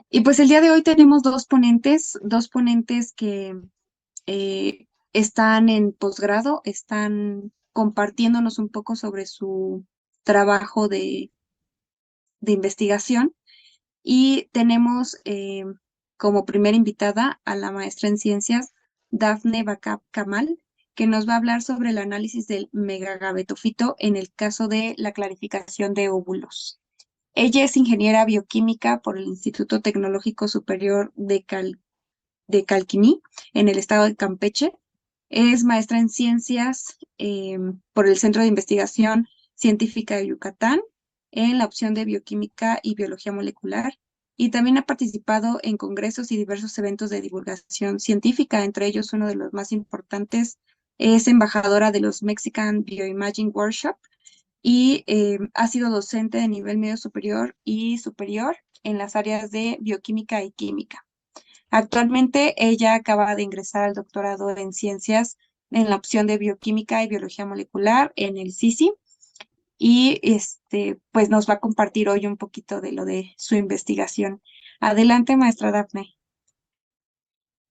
Y pues el día de hoy tenemos dos ponentes que están en posgrado, están compartiéndonos un poco sobre su trabajo de investigación. Y tenemos como primera invitada a la maestra en ciencias, Dafne Bacab Kamal, que nos va a hablar sobre el análisis del megagametofito en el caso de la clarificación de óvulos. Ella es ingeniera bioquímica por el Instituto Tecnológico Superior de Calquiní, en el estado de Campeche. Es maestra en ciencias por el Centro de Investigación Científica de Yucatán, en la opción de bioquímica y biología molecular. Y también ha participado en congresos y diversos eventos de divulgación científica, entre ellos uno de los más importantes es embajadora de los Mexican Bioimaging Workshop y ha sido docente de nivel medio superior y superior en las áreas de bioquímica y química. Actualmente ella acaba de ingresar al doctorado en ciencias en la opción de bioquímica y biología molecular en el CICI y pues nos va a compartir hoy un poquito de lo de su investigación. Adelante, maestra Dafne.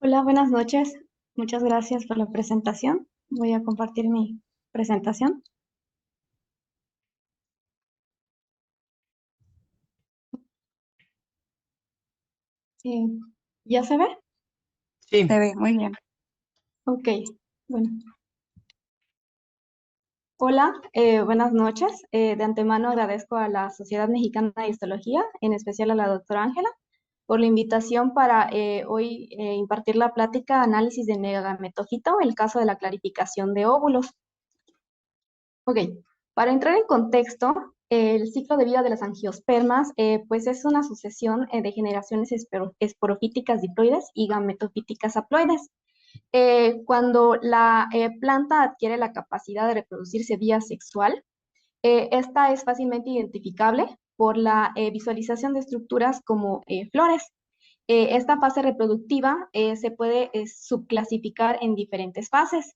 Hola, buenas noches. Muchas gracias por la presentación. Voy a compartir mi presentación. Eh, ¿Ya se ve? Se Sí, ve muy bien. Ok, bueno. Hola, buenas noches. De antemano agradezco a la Sociedad Mexicana de Histología, en especial a la doctora Ángela, por la invitación para hoy impartir la plática Análisis de megagametofito, el caso de la clarificación de óvulos. Ok, para entrar en contexto, el ciclo de vida de las angiospermas, pues es una sucesión de generaciones esporofíticas diploides y gametofíticas haploides. Cuando la planta adquiere la capacidad de reproducirse vía sexual, esta es fácilmente identificable por la visualización de estructuras como flores. Esta fase reproductiva se puede subclasificar en diferentes fases.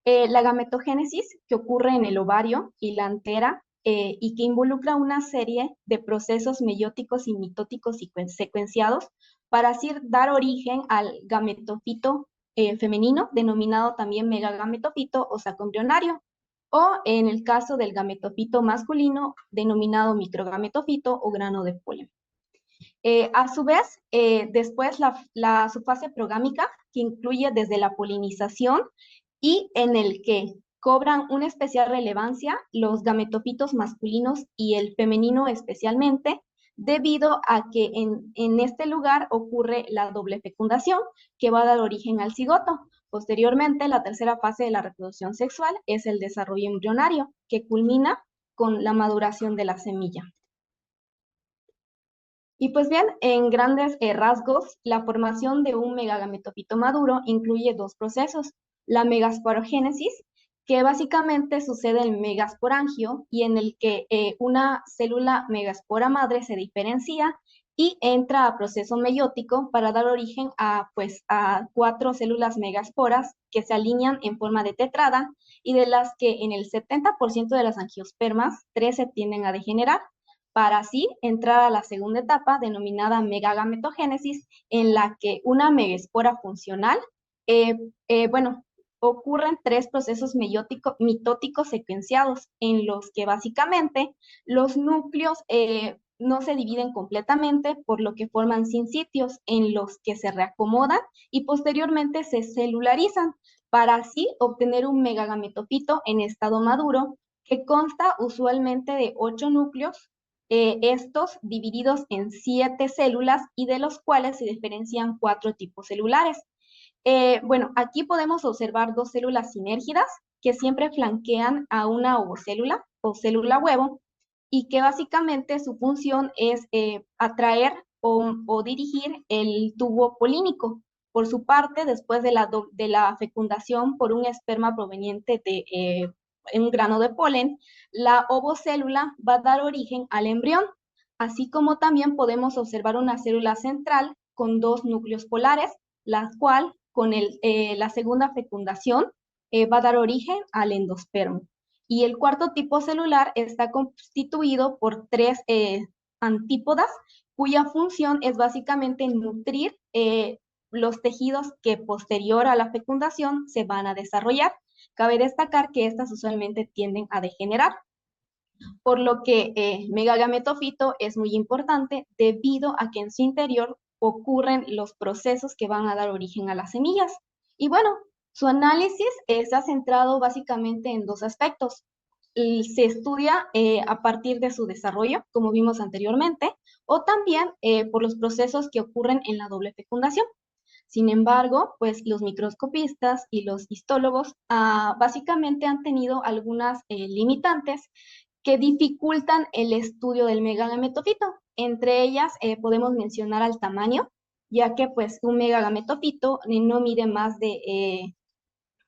La gametogénesis, que ocurre en el ovario y la antera, y que involucra una serie de procesos meióticos y mitóticos secuenciados para así dar origen al gametofito femenino, denominado también megagametofito o saco embrionario, o en el caso del gametofito masculino, denominado microgametofito o grano de polen. A su vez, después su fase progámica, que incluye desde la polinización y en el que cobran una especial relevancia los gametofitos masculinos y el femenino especialmente, debido a que en este lugar ocurre la doble fecundación que va a dar origen al cigoto. Posteriormente, la tercera fase de la reproducción sexual es el desarrollo embrionario, que culmina con la maduración de la semilla. Y pues bien, en grandes rasgos, la formación de un megagametofito maduro incluye dos procesos: la megasporogénesis, que básicamente sucede en el megasporangio y en el que una célula megaspora madre se diferencia y entra a proceso meiótico para dar origen a cuatro células megasporas que se alinean en forma de tetrada, y de las que en el 70% de las angiospermas, 13 tienden a degenerar, para así entrar a la segunda etapa denominada megagametogénesis, en la que una megaespora funcional, eh, bueno, ocurren tres procesos mitóticos secuenciados, en los que básicamente los núcleos no se dividen completamente, por lo que forman sinsitios en los que se reacomodan y posteriormente se celularizan, para así obtener un megagametofito en estado maduro, que consta usualmente de 8 núcleos, estos divididos en 7 células, y de los cuales se diferencian 4 tipos celulares. Bueno, aquí podemos observar dos células sinérgidas que siempre flanquean a una ovocélula o célula huevo, y que básicamente su función es atraer o dirigir el tubo polínico. Por su parte, después de la fecundación por un esperma proveniente de un grano de polen, la ovocélula va a dar origen al embrión, así como también podemos observar una célula central con dos núcleos polares, la cual con la segunda fecundación va a dar origen al endospermo. Y el cuarto tipo celular está constituido por tres antípodas cuya función es básicamente nutrir los tejidos que posterior a la fecundación se van a desarrollar. Cabe destacar que estas usualmente tienden a degenerar, por lo que megagametofito es muy importante debido a que en su interior ocurren los procesos que van a dar origen a las semillas. Y bueno, su análisis se ha centrado básicamente en dos aspectos. Se estudia a partir de su desarrollo, como vimos anteriormente, o también por los procesos que ocurren en la doble fecundación. Sin embargo, pues los microscopistas y los histólogos básicamente han tenido algunas limitantes que dificultan el estudio del megagametofito. Entre ellas podemos mencionar al tamaño, ya que pues un megagametofito no mide más de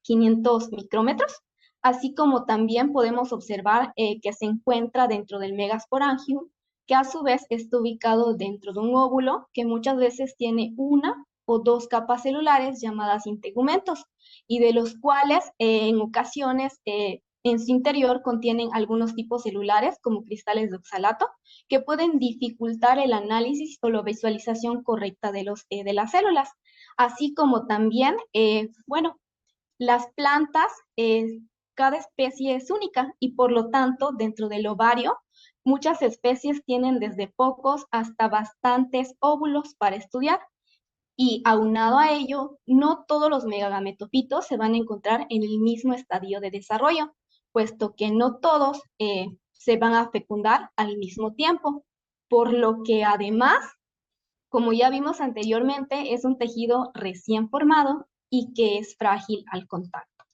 500 micrómetros, así como también podemos observar que se encuentra dentro del megasporangium, que a su vez está ubicado dentro de un óvulo que muchas veces tiene una o dos capas celulares llamadas integumentos, y de los cuales en ocasiones en su interior contienen algunos tipos celulares como cristales de oxalato que pueden dificultar el análisis o la visualización correcta de las células, así como también, bueno, las plantas, cada especie es única y por lo tanto dentro del ovario muchas especies tienen desde pocos hasta bastantes óvulos para estudiar. Y aunado a ello, no todos los megagametofitos se van a encontrar en el mismo estadio de desarrollo, puesto que no todos se van a fecundar al mismo tiempo, por lo que además, como ya vimos anteriormente, es un tejido recién formado y que es frágil al contacto.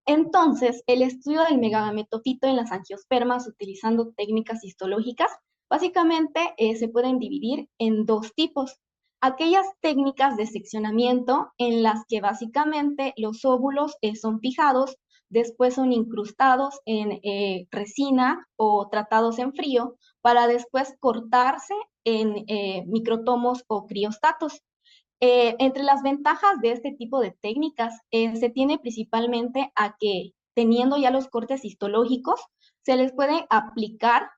Entonces, el estudio del megagametofito en las angiospermas utilizando técnicas histológicas, básicamente se pueden dividir en dos tipos. Aquellas técnicas de seccionamiento en las que básicamente los óvulos son fijados, después son incrustados en resina o tratados en frío para después cortarse en microtomos o criostatos. Entre las ventajas de este tipo de técnicas se tiene principalmente a que teniendo ya los cortes histológicos, se les puede aplicar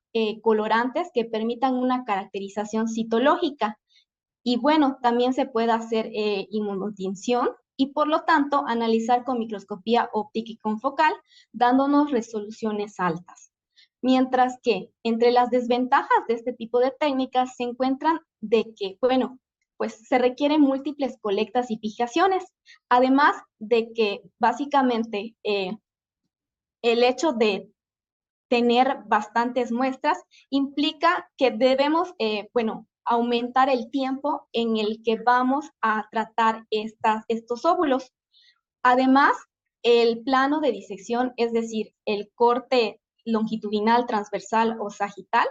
colorantes que permitan una caracterización citológica. Y bueno, también se puede hacer inmunotinción y por lo tanto analizar con microscopía óptica y confocal, dándonos resoluciones altas. Mientras que entre las desventajas de este tipo de técnicas se encuentran de que, bueno, pues se requieren múltiples colectas y fijaciones, además de que básicamente el hecho de tener bastantes muestras implica que debemos, bueno, aumentar el tiempo en el que vamos a tratar estos óvulos. Además, el plano de disección, es decir, el corte longitudinal, transversal o sagital,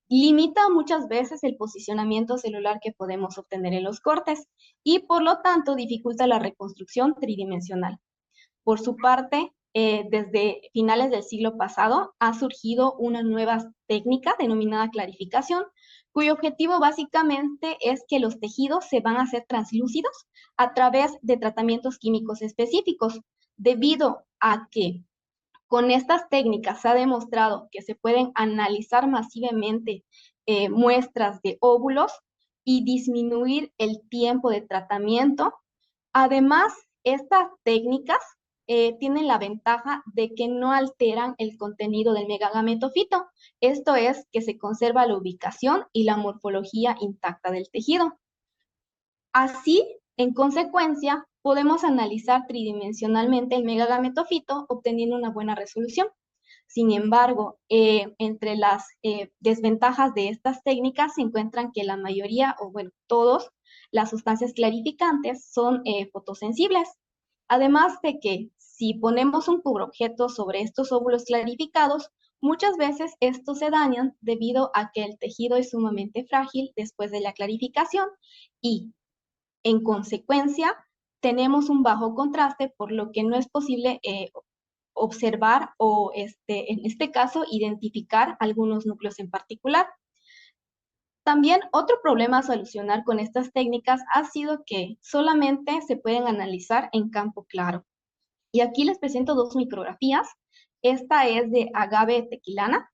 limita muchas veces el posicionamiento celular que podemos obtener en los cortes y por lo tanto dificulta la reconstrucción tridimensional. Por su parte, desde finales del siglo pasado ha surgido una nueva técnica denominada clarificación, cuyo objetivo básicamente es que los tejidos se van a hacer translúcidos a través de tratamientos químicos específicos, debido a que con estas técnicas se ha demostrado que se pueden analizar masivamente muestras de óvulos y disminuir el tiempo de tratamiento. Además, estas técnicas tienen la ventaja de que no alteran el contenido del megagametofito. Esto es que se conserva la ubicación y la morfología intacta del tejido. Así, en consecuencia, podemos analizar tridimensionalmente el megagametofito obteniendo una buena resolución. Sin embargo, entre las desventajas de estas técnicas se encuentran que la mayoría, o bueno, todas las sustancias clarificantes son fotosensibles. Además de que si ponemos un cubreobjeto sobre estos óvulos clarificados, muchas veces estos se dañan debido a que el tejido es sumamente frágil después de la clarificación y en consecuencia, tenemos un bajo contraste, por lo que no es posible observar o, en este caso, identificar algunos núcleos en particular. También otro problema a solucionar con estas técnicas ha sido que solamente se pueden analizar en campo claro. Y aquí les presento dos micrografías. Esta es de agave tequilana,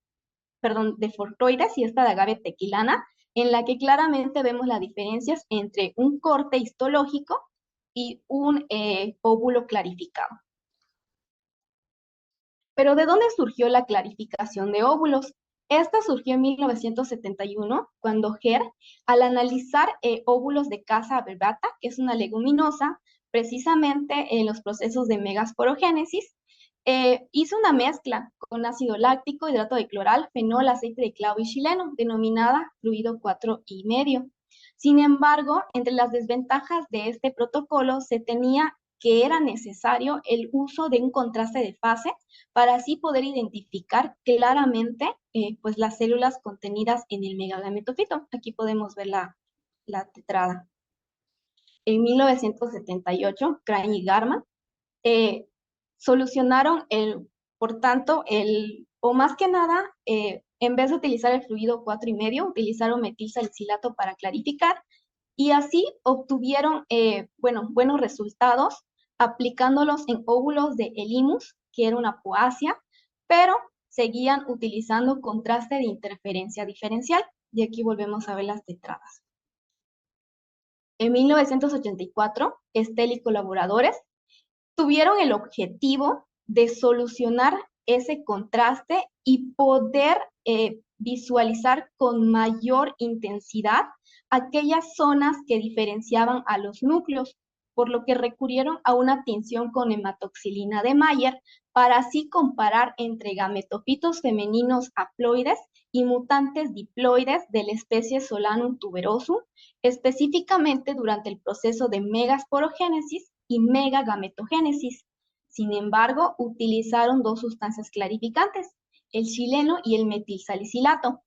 perdón, de Fortoides y esta de agave tequilana, en la que claramente vemos las diferencias entre un corte histológico y un óvulo clarificado. Pero ¿de dónde surgió la clarificación de óvulos? Esta surgió en 1971, cuando Herr, al analizar óvulos de Casa verbata, que es una leguminosa, precisamente en los procesos de megasporogénesis, hizo una mezcla con ácido láctico, hidrato de cloral, fenol, aceite de clavo y xileno, denominada fluido 4,5. Sin embargo, entre las desventajas de este protocolo se tenía que era necesario el uso de un contraste de fase para así poder identificar claramente pues las células contenidas en el megagametofito. Aquí podemos ver la tetrada. En 1978, Crane y Garman eh, solucionaron por tanto, o más que nada, en vez de utilizar el fluido 4,5, utilizaron metilsalicilato para clarificar y así obtuvieron, buenos resultados aplicándolos en óvulos de Elimus, que era una poacia, pero seguían utilizando contraste de interferencia diferencial. Y aquí volvemos a ver las tetradas. En 1984, Stell y colaboradores tuvieron el objetivo de solucionar ese contraste y poder visualizar con mayor intensidad aquellas zonas que diferenciaban a los núcleos, por lo que recurrieron a una tinción con hematoxilina de Mayer para así comparar entre gametofitos femeninos haploides y mutantes diploides de la especie Solanum tuberosum, específicamente durante el proceso de megasporogénesis y megagametogénesis. Sin embargo, utilizaron dos sustancias clarificantes, el xileno y el metilsalicilato.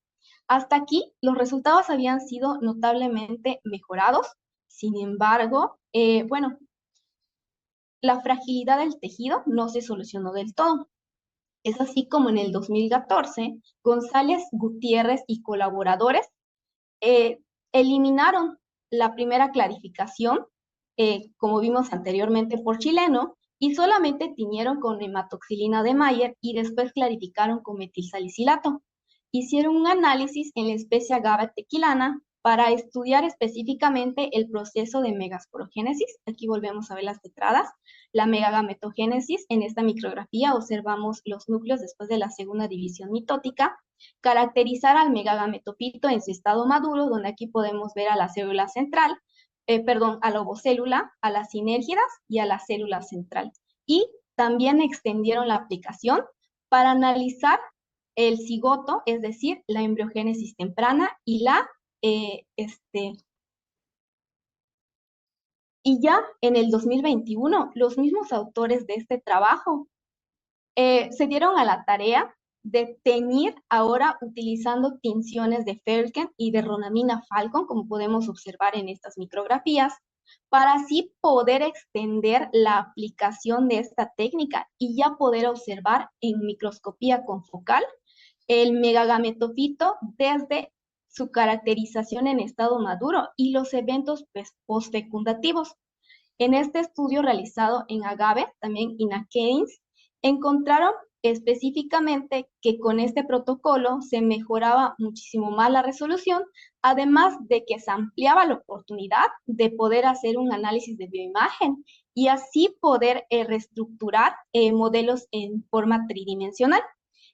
Hasta aquí, los resultados habían sido notablemente mejorados. Sin embargo, la fragilidad del tejido no se solucionó del todo. Es así como en el 2014, González, Gutiérrez y colaboradores eh, eliminaron la primera clarificación, como vimos anteriormente por chileno, y solamente tiñeron con hematoxilina de Mayer y después clarificaron con metilsalicilato. Hicieron un análisis en la especie agave tequilana para estudiar específicamente el proceso de megasporogénesis. Aquí volvemos a ver las tetradas. La megagametogénesis, en esta micrografía observamos los núcleos después de la segunda división mitótica, caracterizar al megagametofito en su estado maduro, donde aquí podemos ver a la célula central, a la ovocélula, a las sinérgidas y a la célula central. Y también extendieron la aplicación para analizar el cigoto, es decir, la embriogénesis temprana y y ya en el 2021, los mismos autores de este trabajo se dieron a la tarea de teñir ahora utilizando tinciones de Felken y de ronamina Falcon, como podemos observar en estas micrografías, para así poder extender la aplicación de esta técnica y ya poder observar en microscopía confocal el megagametofito desde su caracterización en estado maduro y los eventos postfecundativos. En este estudio realizado en agave, también Ina Keynes, encontraron específicamente que con este protocolo se mejoraba muchísimo más la resolución, además de que se ampliaba la oportunidad de poder hacer un análisis de bioimagen y así poder reestructurar modelos en forma tridimensional.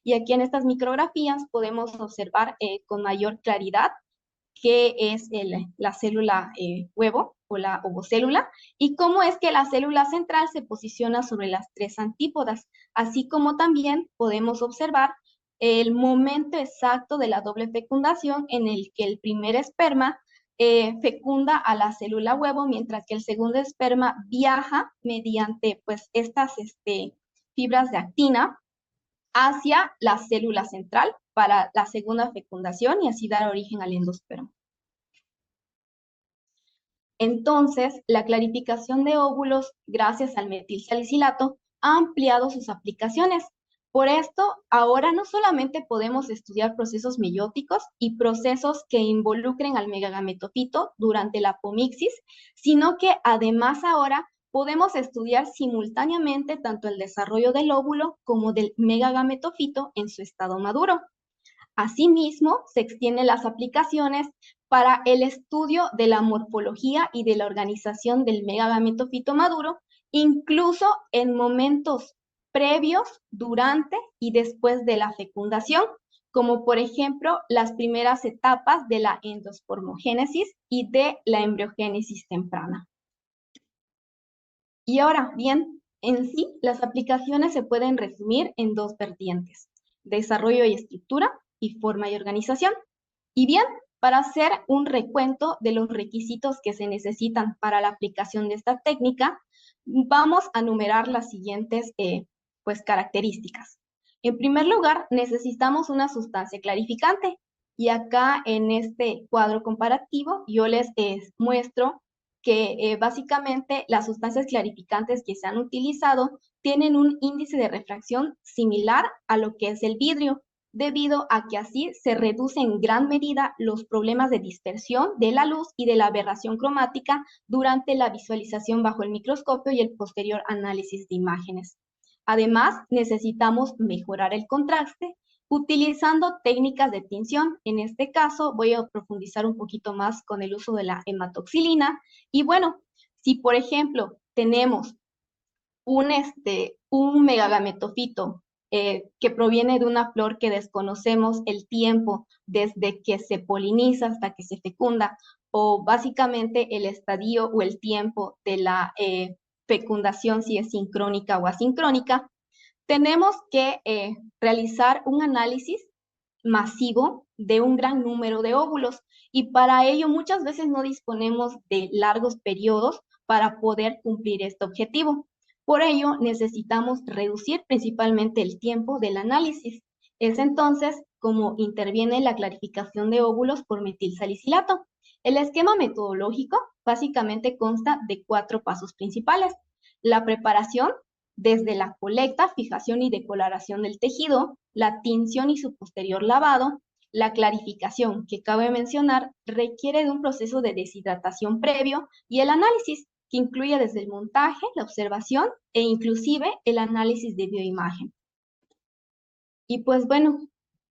Y aquí en estas micrografías podemos observar con mayor claridad qué es la célula huevo o la ovocélula y cómo es que la célula central se posiciona sobre las tres antípodas, así como también podemos observar el momento exacto de la doble fecundación en el que el primer esperma fecunda a la célula huevo, mientras que el segundo esperma viaja mediante pues estas fibras de actina hacia la célula central para la segunda fecundación y así dar origen al endosperma. Entonces, la clarificación de óvulos gracias al metilsalicilato ha ampliado sus aplicaciones. Por esto, ahora no solamente podemos estudiar procesos meióticos y procesos que involucren al megagametofito durante la apomixis, sino que además ahora podemos estudiar simultáneamente tanto el desarrollo del óvulo como del megagametofito en su estado maduro. Asimismo, se extienden las aplicaciones para el estudio de la morfología y de la organización del megagametofito maduro, incluso en momentos previos, durante y después de la fecundación, como por ejemplo las primeras etapas de la endospermogénesis y de la embriogénesis temprana. Y ahora bien, en sí, las aplicaciones se pueden resumir en dos vertientes: desarrollo y estructura y forma y organización. Y bien, para hacer un recuento de los requisitos que se necesitan para la aplicación de esta técnica, vamos a numerar las siguientes pues, características. En primer lugar, necesitamos una sustancia clarificante. Y acá en este cuadro comparativo yo les muestro que básicamente las sustancias clarificantes que se han utilizado tienen un índice de refracción similar a lo que es el vidrio, debido a que así se reduce en gran medida los problemas de dispersión de la luz y de la aberración cromática durante la visualización bajo el microscopio y el posterior análisis de imágenes. Además, necesitamos mejorar el contraste utilizando técnicas de tinción. En este caso, voy a profundizar un poquito más con el uso de la hematoxilina. Y bueno, si por ejemplo tenemos un megagametofito que proviene de una flor que desconocemos el tiempo desde que se poliniza hasta que se fecunda, o básicamente el estadio o el tiempo de la fecundación, si es sincrónica o asincrónica, tenemos que realizar un análisis masivo de un gran número de óvulos, y para ello muchas veces no disponemos de largos periodos para poder cumplir este objetivo. Por ello necesitamos reducir principalmente el tiempo del análisis. Es entonces como interviene la clarificación de óvulos por metilsalicilato. El esquema metodológico básicamente consta de 4 pasos principales: la preparación, desde la colecta, fijación y decoloración del tejido, la tinción y su posterior lavado. La clarificación, que cabe mencionar, requiere de un proceso de deshidratación previo, y el análisis, que incluye desde el montaje, la observación e inclusive el análisis de bioimagen. Y pues bueno,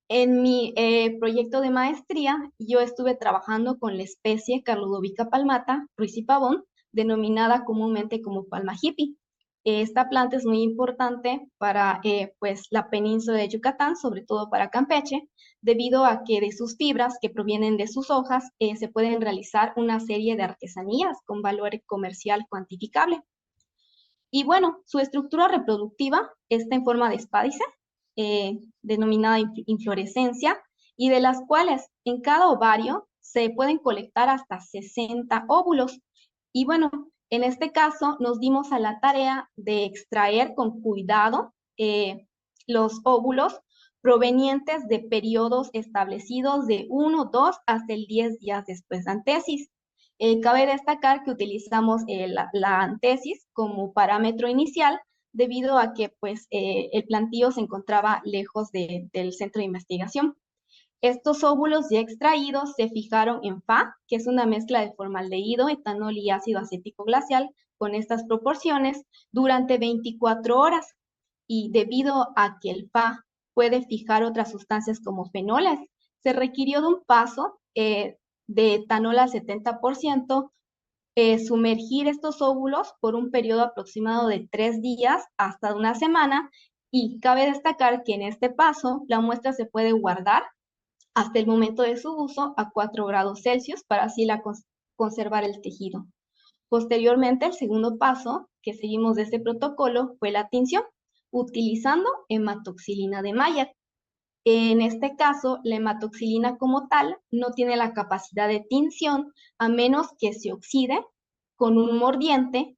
en mi proyecto de maestría, yo estuve trabajando con la especie Carludobica palmata, ruicipavón, denominada comúnmente como palma hippie. Esta planta es muy importante para pues, la península de Yucatán, sobre todo para Campeche, debido a que de sus fibras que provienen de sus hojas se pueden realizar una serie de artesanías con valor comercial cuantificable. Y bueno, su estructura reproductiva está en forma de espádice, denominada inflorescencia, y de las cuales en cada ovario se pueden colectar hasta 60 óvulos. Y bueno, en este caso nos dimos a la tarea de extraer con cuidado los óvulos provenientes de periodos establecidos de 1, 2 hasta el 10 días después de antesis. Cabe destacar que utilizamos la antesis como parámetro inicial, debido a que pues, el plantío se encontraba lejos del centro de investigación. Estos óvulos ya extraídos se fijaron en Fa, que es una mezcla de formaldehído, etanol y ácido acético glacial con estas proporciones durante 24 horas. Y debido a que el Fa puede fijar otras sustancias como fenoles, se requirió de un paso de etanol al 70%, sumergir estos óvulos por un periodo aproximado de 3 días hasta una semana, y cabe destacar que en este paso la muestra se puede guardar hasta el momento de su uso a 4 grados Celsius para así conservar el tejido. Posteriormente, el segundo paso que seguimos de este protocolo fue la tinción, utilizando hematoxilina de Mayer. En este caso, la hematoxilina como tal no tiene la capacidad de tinción a menos que se oxide con un mordiente,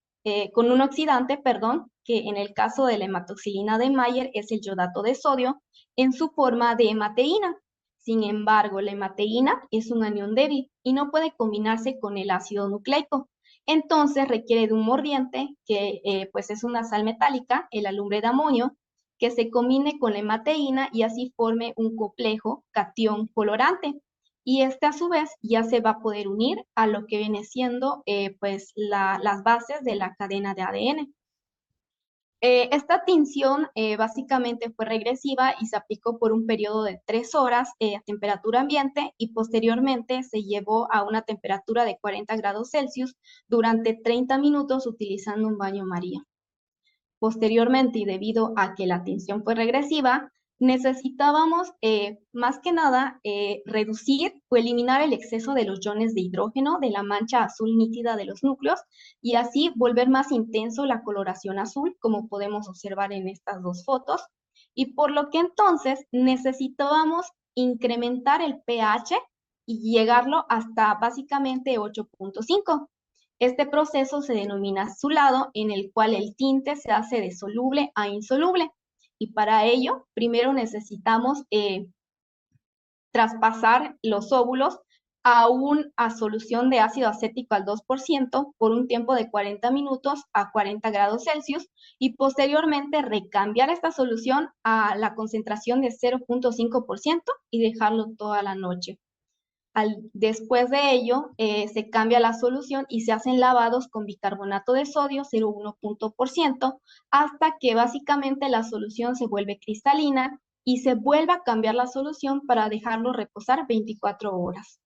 con un oxidante, perdón, que en el caso de la hematoxilina de Mayer es el yodato de sodio en su forma de hemateína. Sin embargo, la hemateína es un anión débil y no puede combinarse con el ácido nucleico. Entonces requiere de un mordiente que pues es una sal metálica, el alumbre de amonio, que se combine con la hemateína y así forme un complejo catión colorante. Y este a su vez ya se va a poder unir a lo que viene siendo pues las bases de la cadena de ADN. Esta tinción básicamente fue regresiva y se aplicó por un periodo de 3 horas a temperatura ambiente y posteriormente se llevó a una temperatura de 40 grados Celsius durante 30 minutos utilizando un baño María. Posteriormente, y debido a que la tinción fue regresiva, necesitábamos más que nada reducir o eliminar el exceso de los iones de hidrógeno de la mancha azul nítida de los núcleos y así volver más intenso la coloración azul, como podemos observar en estas dos fotos. Y por lo que entonces necesitábamos incrementar el pH y llegarlo hasta básicamente 8.5. Este proceso se denomina azulado, en el cual el tinte se hace de soluble a insoluble. Y para ello, primero necesitamos traspasar los óvulos a solución de ácido acético al 2% por un tiempo de 40 minutos a 40 grados Celsius y posteriormente recambiar esta solución a la concentración de 0.5% y dejarlo toda la noche. Después de ello, se cambia la solución y se hacen lavados con bicarbonato de sodio 0,1% hasta que básicamente la solución se vuelve cristalina y se vuelve a cambiar la solución para dejarlo reposar 24 horas.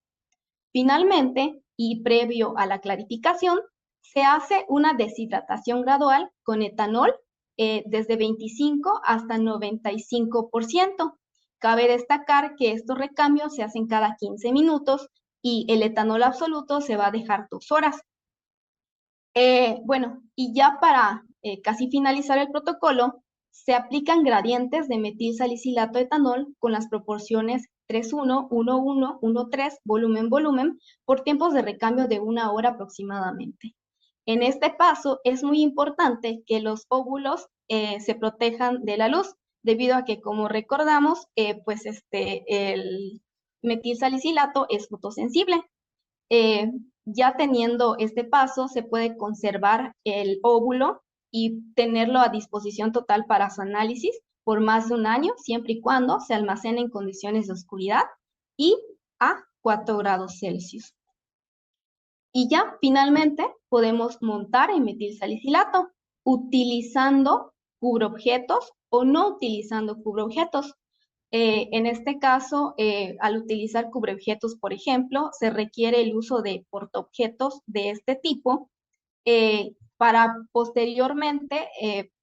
Finalmente, y previo a la clarificación, se hace una deshidratación gradual con etanol desde 25 hasta 95%. Cabe destacar que estos recambios se hacen cada 15 minutos y el etanol absoluto se va a dejar 2 horas. Bueno, y ya para casi finalizar el protocolo, se aplican gradientes de metilsalicilato etanol con las proporciones 3:1, 1:1, 1:3, volumen, por tiempos de recambio de 1 hora aproximadamente. En este paso es muy importante que los óvulos se protejan de la luz, debido a que, como recordamos, el metilsalicilato es fotosensible. Ya teniendo este paso, se puede conservar el óvulo y tenerlo a disposición total para su análisis por más de un año, siempre y cuando se almacene en condiciones de oscuridad y a 4 grados Celsius. Y ya finalmente podemos montar el metilsalicilato utilizando cubreobjetos o no utilizando cubreobjetos. En este caso, al utilizar cubreobjetos, por ejemplo, se requiere el uso de portaobjetos de este tipo para posteriormente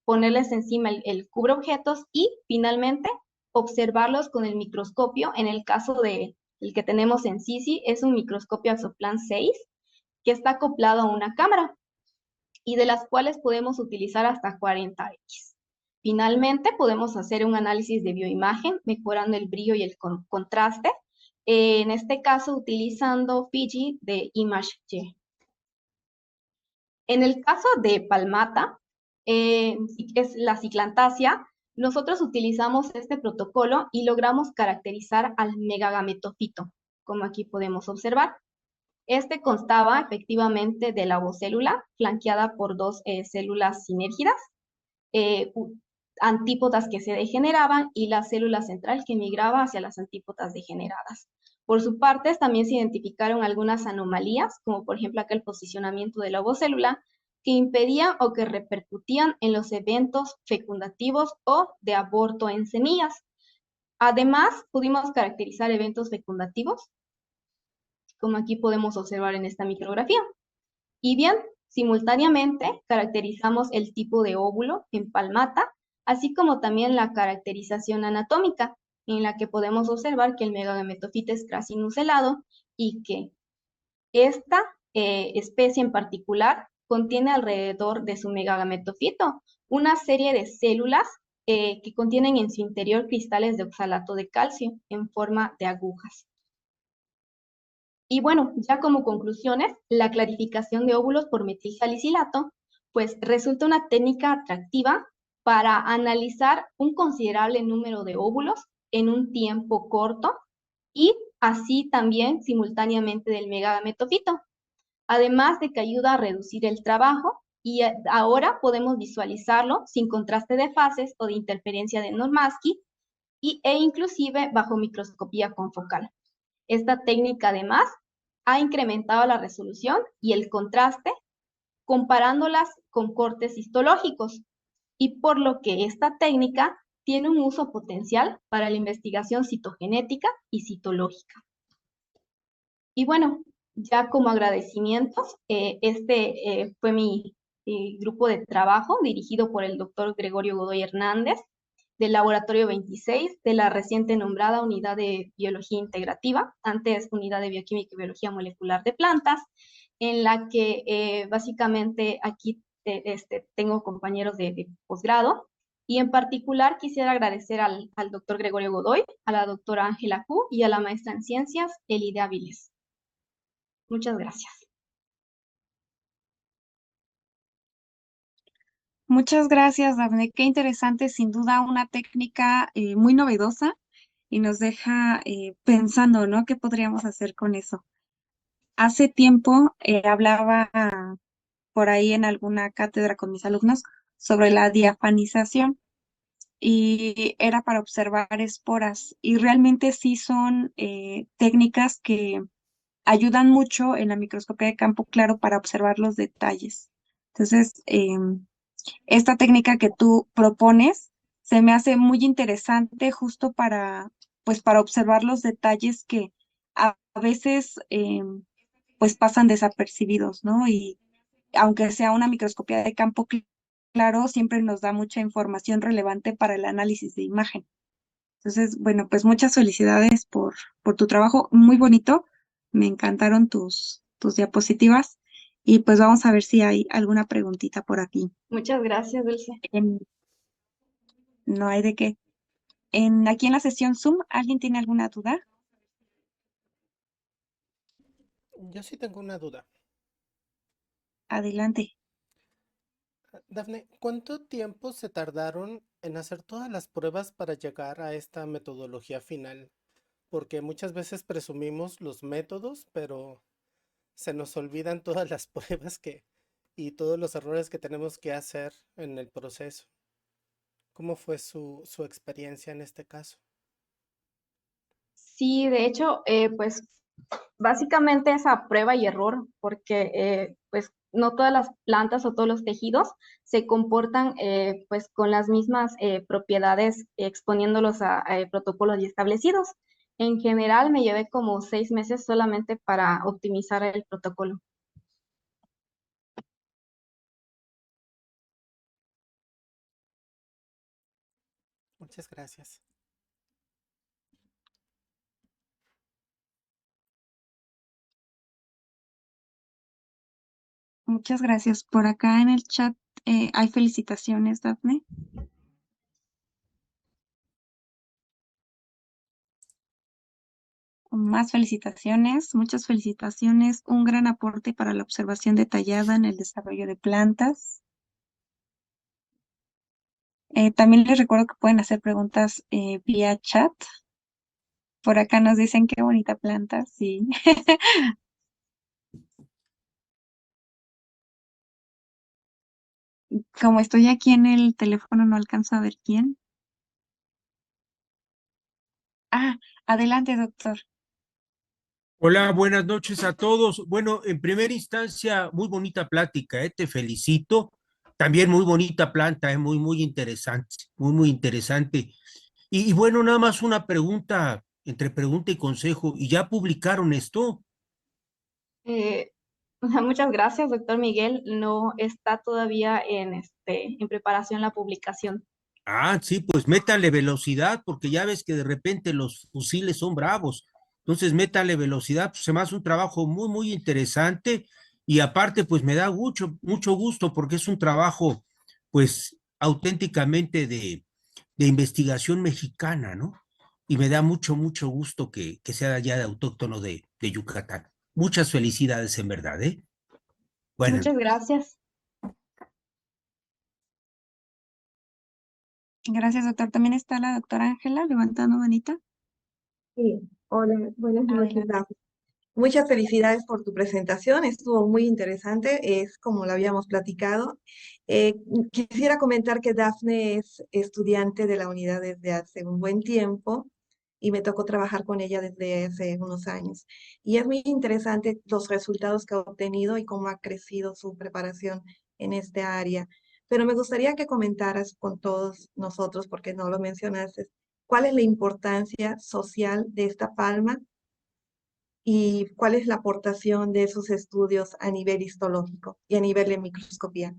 ponerles encima el cubreobjetos y finalmente observarlos con el microscopio. En el caso de el que tenemos en Sisi, es un microscopio Axoplan 6 que está acoplado a una cámara y de las cuales podemos utilizar hasta 40x. Finalmente, podemos hacer un análisis de bioimagen, mejorando el brillo y el contraste, en este caso utilizando Fiji de ImageJ. En el caso de Palmata, es la ciclantasia, nosotros utilizamos este protocolo y logramos caracterizar al megagametofito, como aquí podemos observar. Este constaba efectivamente de la ovocélula, flanqueada por dos células sinérgidas, antípodas que se degeneraban y la célula central que migraba hacia las antípodas degeneradas. Por su parte, también se identificaron algunas anomalías, como por ejemplo aquel posicionamiento de la ovocélula, que impedían o que repercutían en los eventos fecundativos o de aborto en semillas. Además, pudimos caracterizar eventos fecundativos, como aquí podemos observar en esta micrografía. Y bien, simultáneamente caracterizamos el tipo de óvulo en Palmata, así como también la caracterización anatómica, en la que podemos observar que el megagametofito es crassinuselado y que esta especie en particular contiene alrededor de su megagametofito una serie de células que contienen en su interior cristales de oxalato de calcio en forma de agujas. Y bueno, ya como conclusiones, la clarificación de óvulos por metilsalicilato, pues resulta una técnica atractiva para analizar un considerable número de óvulos en un tiempo corto y así también simultáneamente del megagametofito. Además de que ayuda a reducir el trabajo y ahora podemos visualizarlo sin contraste de fases o de interferencia de Normarsky e inclusive bajo microscopía confocal. Esta técnica además ha incrementado la resolución y el contraste comparándolas con cortes histológicos. y por lo que esta técnica tiene un uso potencial para la investigación citogenética y citológica. Y bueno, ya como agradecimientos, fue mi grupo de trabajo dirigido por el doctor Gregorio Godoy Hernández del Laboratorio 26 de la reciente nombrada Unidad de Biología Integrativa, antes Unidad de Bioquímica y Biología Molecular de Plantas, en la que básicamente aquí tengo compañeros de posgrado, y en particular quisiera agradecer al doctor Gregorio Godoy, a la doctora Ángela Q y a la maestra en ciencias Elide Áviles. Muchas gracias. Muchas gracias, Dafne. Qué interesante, sin duda una técnica muy novedosa y nos deja pensando, ¿no? ¿Qué podríamos hacer con eso? Hace tiempo hablaba por ahí en alguna cátedra con mis alumnos sobre la diafanización y era para observar esporas y realmente sí son técnicas que ayudan mucho en la microscopía de campo claro para observar los detalles. Entonces, esta técnica que tú propones se me hace muy interesante justo pues, para observar los detalles que a veces pues pasan desapercibidos, ¿no? Y aunque sea una microscopía de campo claro, siempre nos da mucha información relevante para el análisis de imagen. Entonces, bueno, pues muchas felicidades por tu trabajo, muy bonito. Me encantaron tus diapositivas y pues vamos a ver si hay alguna preguntita por aquí. Muchas gracias, Dulce. No hay de qué. Aquí en la sesión Zoom, ¿alguien tiene alguna duda? Yo sí tengo una duda. Adelante. Dafne, ¿cuánto tiempo se tardaron en hacer todas las pruebas para llegar a esta metodología final? Porque muchas veces presumimos los métodos, pero se nos olvidan todas las pruebas y todos los errores que tenemos que hacer en el proceso. ¿Cómo fue su experiencia en este caso? Sí, de hecho, pues básicamente es a prueba y error, porque pues no todas las plantas o todos los tejidos se comportan pues con las mismas propiedades exponiéndolos a protocolos ya establecidos. En general me llevé como 6 meses solamente para optimizar el protocolo. Muchas gracias. Muchas gracias. Por acá en el chat hay felicitaciones, Daphne. Más felicitaciones, muchas felicitaciones. Un gran aporte para la observación detallada en el desarrollo de plantas. También les recuerdo que pueden hacer preguntas vía chat. Por acá nos dicen qué bonita planta, sí. Como estoy aquí en el teléfono, no alcanzo a ver quién. Ah, adelante, doctor. Hola, buenas noches a todos. Bueno, en primera instancia, muy bonita plática, te felicito. También muy bonita planta, muy interesante, muy interesante. Y bueno, nada más una pregunta, entre pregunta y consejo. ¿Y ya publicaron esto? Eh, Muchas gracias, doctor Miguel. No está todavía en preparación la publicación. Ah, sí, pues métale velocidad, porque ya ves que de repente los fusiles son bravos. Entonces, métale velocidad, pues se me hace un trabajo muy interesante y aparte, pues me da mucho gusto porque es un trabajo, pues, auténticamente de investigación mexicana, ¿no? Y me da mucho gusto que sea allá de autóctono de Yucatán. Muchas felicidades en verdad, ¿eh? Buenas Muchas noches. gracias. Gracias, doctor. También está la doctora Ángela levantando manita. Sí, hola, buenas noches, Adelante. Dafne. Muchas felicidades por tu presentación, estuvo muy interesante, es como lo habíamos platicado. Quisiera comentar que Dafne es estudiante de la unidad desde hace un buen tiempo y me tocó trabajar con ella desde hace unos años. Y es muy interesante los resultados que ha obtenido y cómo ha crecido su preparación en este área. pero me gustaría que comentaras con todos nosotros, porque no lo mencionaste, cuál es la importancia social de esta palma y cuál es la aportación de esos estudios a nivel histológico y a nivel de microscopía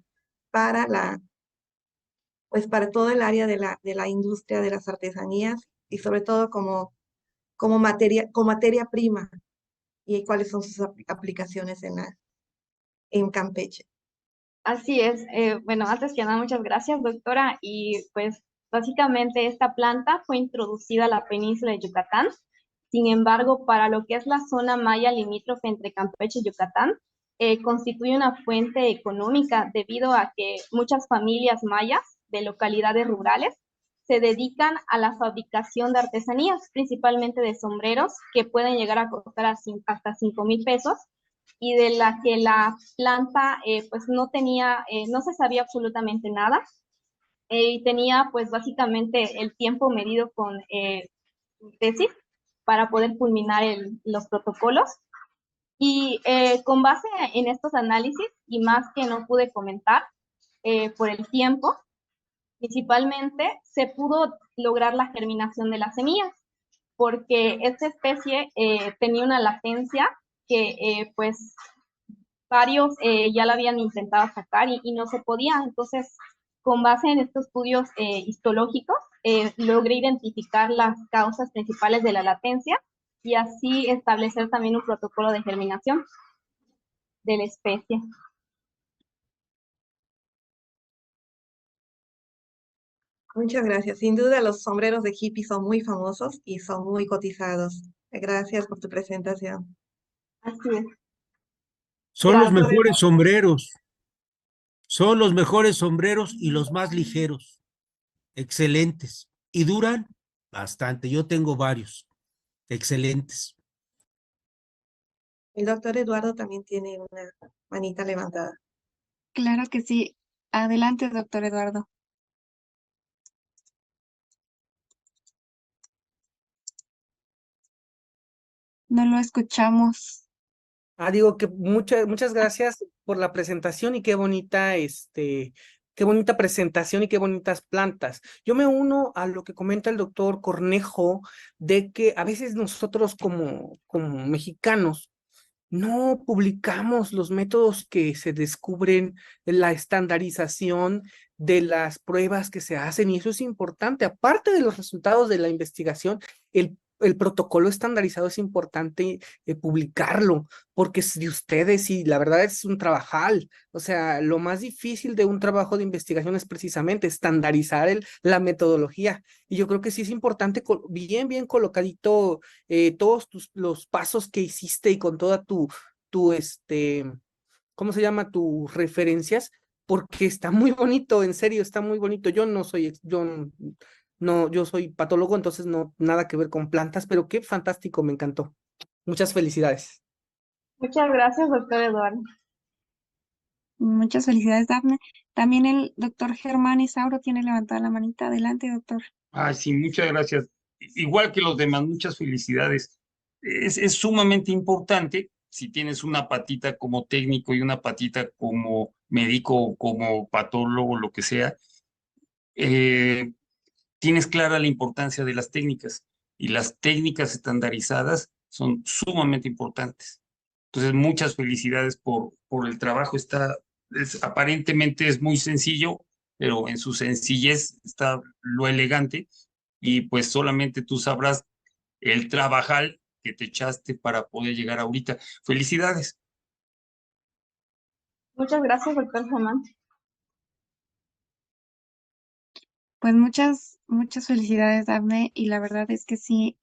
para pues para todo el área de la industria de las artesanías y sobre todo como materia prima y cuáles son sus aplicaciones en Campeche. Así es. Bueno, antes que nada, muchas gracias, doctora. Y pues básicamente esta planta fue introducida a la península de Yucatán. Sin embargo, para lo que es la zona maya limítrofe entre Campeche y Yucatán, constituye una fuente económica debido a que muchas familias mayas de localidades rurales se dedican a la fabricación de artesanías, principalmente de sombreros, que pueden llegar a costar hasta 5,000 pesos, y de la que la planta pues no tenía, no se sabía absolutamente nada, y tenía pues básicamente el tiempo medido con tesis para poder culminar los protocolos. Y con base en estos análisis, y más que no pude comentar por el tiempo, principalmente se pudo lograr la germinación de las semillas, porque esta especie tenía una latencia que pues varios ya la habían intentado sacar y no se podía. Entonces, con base en estos estudios histológicos, logré identificar las causas principales de la latencia y así establecer también un protocolo de germinación de la especie. Muchas gracias. Sin duda los sombreros de hippie son muy famosos y son muy cotizados. Gracias por tu presentación. Así es. Son los Gracias. mejores sombreros, son los mejores sombreros y los más ligeros, excelentes. Y duran bastante. Yo tengo varios, excelentes. El doctor Eduardo también tiene una manita levantada. Claro que sí. Adelante, doctor Eduardo. No lo escuchamos. Digo que muchas gracias por la presentación y qué bonita presentación y qué bonitas plantas. Yo me uno a lo que comenta el doctor Cornejo de que a veces nosotros como mexicanos no publicamos los métodos que se descubren, la estandarización de las pruebas que se hacen, y eso es importante. Aparte de los resultados de la investigación, el protocolo estandarizado es importante publicarlo, porque si ustedes, y la verdad es un trabajal, o sea, lo más difícil de un trabajo de investigación es precisamente estandarizar la metodología, y yo creo que sí es importante, bien colocadito, todos los pasos que hiciste y con toda ¿cómo se llama? Tus referencias, porque está muy bonito, en serio, está muy bonito. Yo no soy, yo soy patólogo, entonces no, nada que ver con plantas, pero qué fantástico, me encantó. Muchas felicidades. Muchas gracias, doctor Eduardo. Muchas felicidades, Dafne. También el doctor Germán Isauro tiene levantada la manita. Adelante, doctor. Ay, sí, muchas gracias. Igual que los demás, muchas felicidades. Es sumamente importante si tienes una patita como técnico y una patita como médico, como patólogo, lo que sea, eh, tienes clara la importancia de las técnicas y las técnicas estandarizadas son sumamente importantes. Entonces, muchas felicidades por el trabajo. Aparentemente es muy sencillo, pero en su sencillez está lo elegante y pues solamente tú sabrás el trabajar que te echaste para poder llegar ahorita. Felicidades. Muchas gracias, doctor Germán. Pues muchas felicidades, Dafne. Y la verdad es que sí,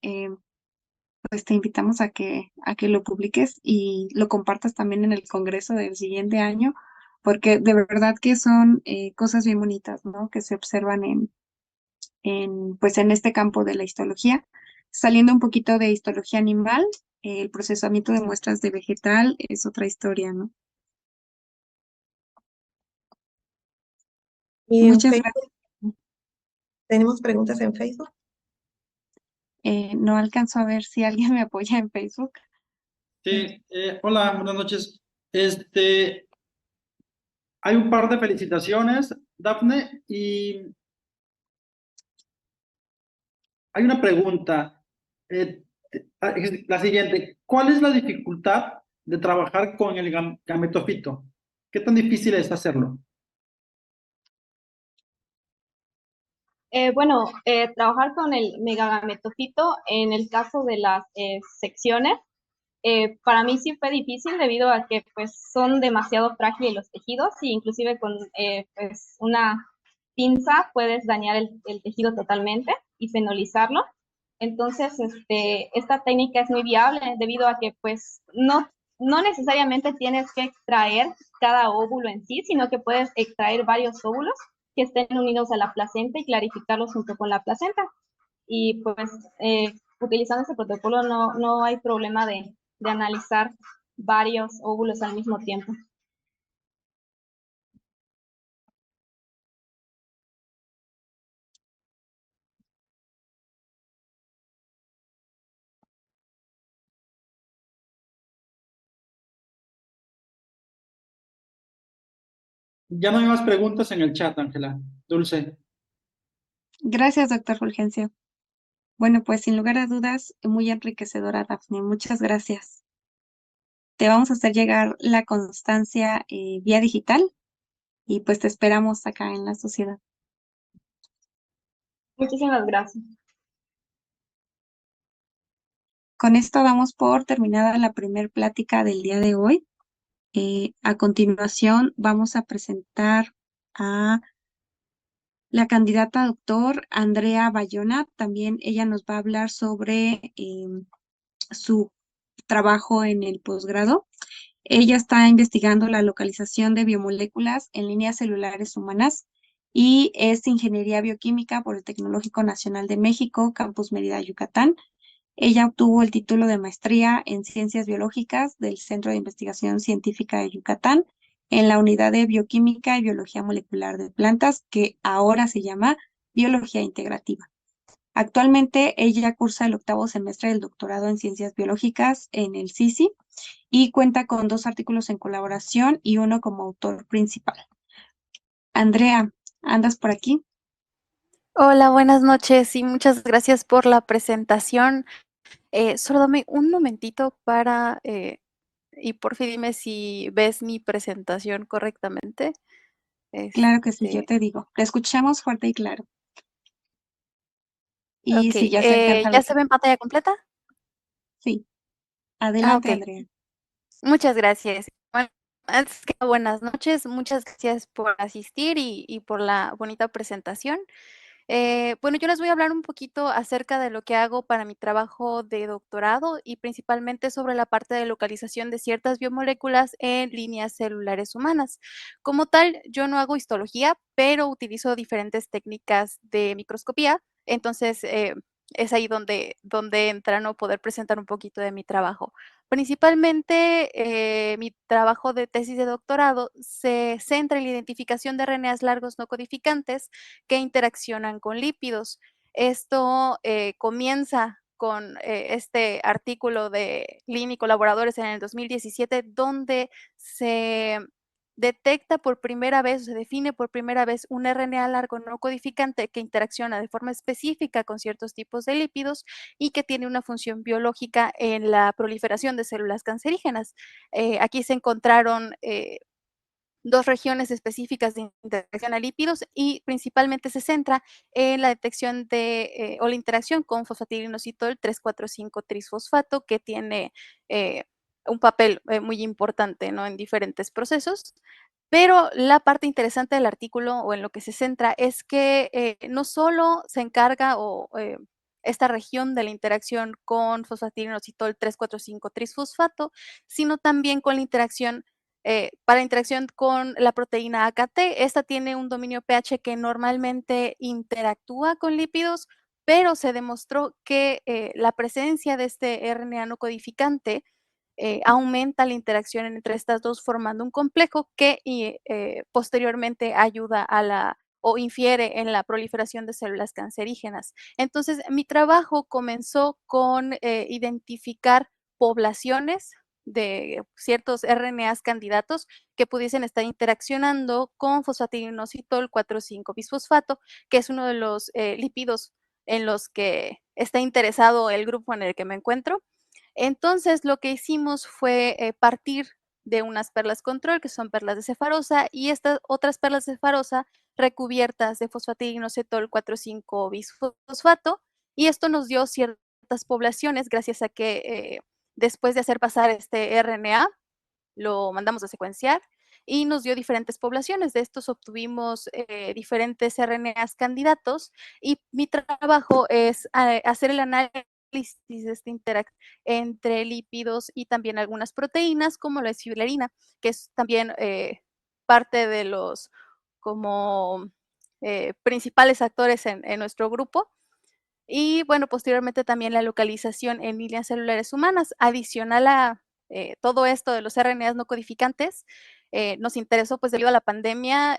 pues te invitamos a que lo publiques y lo compartas también en el congreso del siguiente año, porque de verdad que son cosas bien bonitas, ¿no? Que se observan pues en este campo de la histología. Saliendo un poquito de histología animal, el procesamiento de muestras de vegetal es otra historia, ¿no? Y en Muchas gracias. Facebook, ¿tenemos preguntas en Facebook? No alcanzo a ver si alguien me apoya en Facebook. Sí, hola, buenas noches. Hay un par de felicitaciones Dafne, y hay una pregunta, es la siguiente, ¿cuál es la dificultad de trabajar con el gametofito? ¿Qué tan difícil es hacerlo? Bueno, trabajar con el megagametofito en el caso de las secciones, para mí sí fue difícil debido a que pues son demasiado frágiles los tejidos y inclusive con pues una pinza puedes dañar el tejido totalmente y fenolizarlo. Entonces, esta técnica es muy viable debido a que pues no necesariamente tienes que extraer cada óvulo en sí, sino que puedes extraer varios óvulos que estén unidos a la placenta y clarificarlos junto con la placenta. Y pues utilizando este protocolo no hay problema de analizar varios óvulos al mismo tiempo. Ya no hay más preguntas en el chat, Ángela. Dulce. Gracias, doctor Fulgencio. Bueno, pues sin lugar a dudas, muy enriquecedora, Dafne. Muchas gracias. Te vamos a hacer llegar la constancia vía digital y pues te esperamos acá en la sociedad. Muchísimas gracias. Con esto damos por terminada la primer plática del día de hoy. A continuación vamos a presentar a la candidata doctor Andrea Bayona. También ella nos va a hablar sobre su trabajo en el posgrado. Ella está investigando la localización de biomoléculas en líneas celulares humanas y es ingeniería bioquímica por el Tecnológico Nacional de México, Campus Mérida, Yucatán. Ella obtuvo el título de maestría en Ciencias Biológicas del Centro de Investigación Científica de Yucatán en la Unidad de Bioquímica y Biología Molecular de Plantas, que ahora se llama Biología Integrativa. Actualmente ella cursa el 8º semestre del doctorado en Ciencias Biológicas en el CICI y cuenta con 2 artículos en colaboración y uno como autor principal. Andrea, ¿andas por aquí? Hola, buenas noches y muchas gracias por la presentación. Solo dame un momentito para, y por fin dime si ves mi presentación correctamente. Claro que sí, yo Este, te digo. Te escuchamos fuerte y claro. Y ok, si ya se alcanza a ¿ya ver. se ve en pantalla completa? Sí, Ah, adelante, ok, Andrea. muchas gracias. Bueno, antes que nada, buenas noches, muchas gracias por asistir y por la bonita presentación. Bueno, yo les voy a hablar un poquito acerca de lo que hago para mi trabajo de doctorado y principalmente sobre la parte de localización de ciertas biomoléculas en líneas celulares humanas. Como tal, yo no hago histología, pero utilizo diferentes técnicas de microscopía. Entonces, es ahí donde entra, ¿no? Poder presentar un poquito de mi trabajo. Principalmente, mi trabajo de tesis de doctorado se centra en la identificación de RNAs largos no codificantes que interaccionan con lípidos. Esto comienza con este artículo de Lin y colaboradores en el 2017, donde se detecta por primera vez, o se define por primera vez un RNA largo no codificante que interacciona de forma específica con ciertos tipos de lípidos y que tiene una función biológica en la proliferación de células cancerígenas. Aquí se encontraron 2 regiones específicas de interacción a lípidos y principalmente se centra en la detección de, o la interacción con fosfatilinositol 3,4,5 trisfosfato, que tiene un papel muy importante, ¿no? En diferentes procesos. Pero la parte interesante del artículo o en lo que se centra es que no solo se encarga esta región de la interacción con fosfatilinositol 3,4,5 trisfosfato, sino también con la interacción para interacción con la proteína AKT. Esta tiene un dominio pH que normalmente interactúa con lípidos, pero se demostró que la presencia de este RNA no codificante aumenta la interacción entre estas dos formando un complejo que posteriormente ayuda a la o infiere en la proliferación de células cancerígenas. Entonces, mi trabajo comenzó con identificar poblaciones de ciertos RNAs candidatos que pudiesen estar interaccionando con fosfatinoinositol 4,5-bisfosfato, que es uno de los lípidos en los que está interesado el grupo en el que me encuentro. Entonces, lo que hicimos fue partir de unas perlas control, que son perlas de cefarosa, y estas otras perlas de cefarosa recubiertas de fosfatinoinositol 4,5-bisfosfato, y esto nos dio ciertas poblaciones gracias a que después de hacer pasar este RNA, lo mandamos a secuenciar y nos dio diferentes poblaciones. De estos obtuvimos diferentes RNAs candidatos y mi trabajo es hacer el análisis de esta interacción entre lípidos y también algunas proteínas, como la fibrillarina, que es también parte de los como principales actores en nuestro grupo. Y bueno, posteriormente también la localización en líneas celulares humanas. Adicional a todo esto de los RNAs no codificantes, nos interesó, pues debido a la pandemia,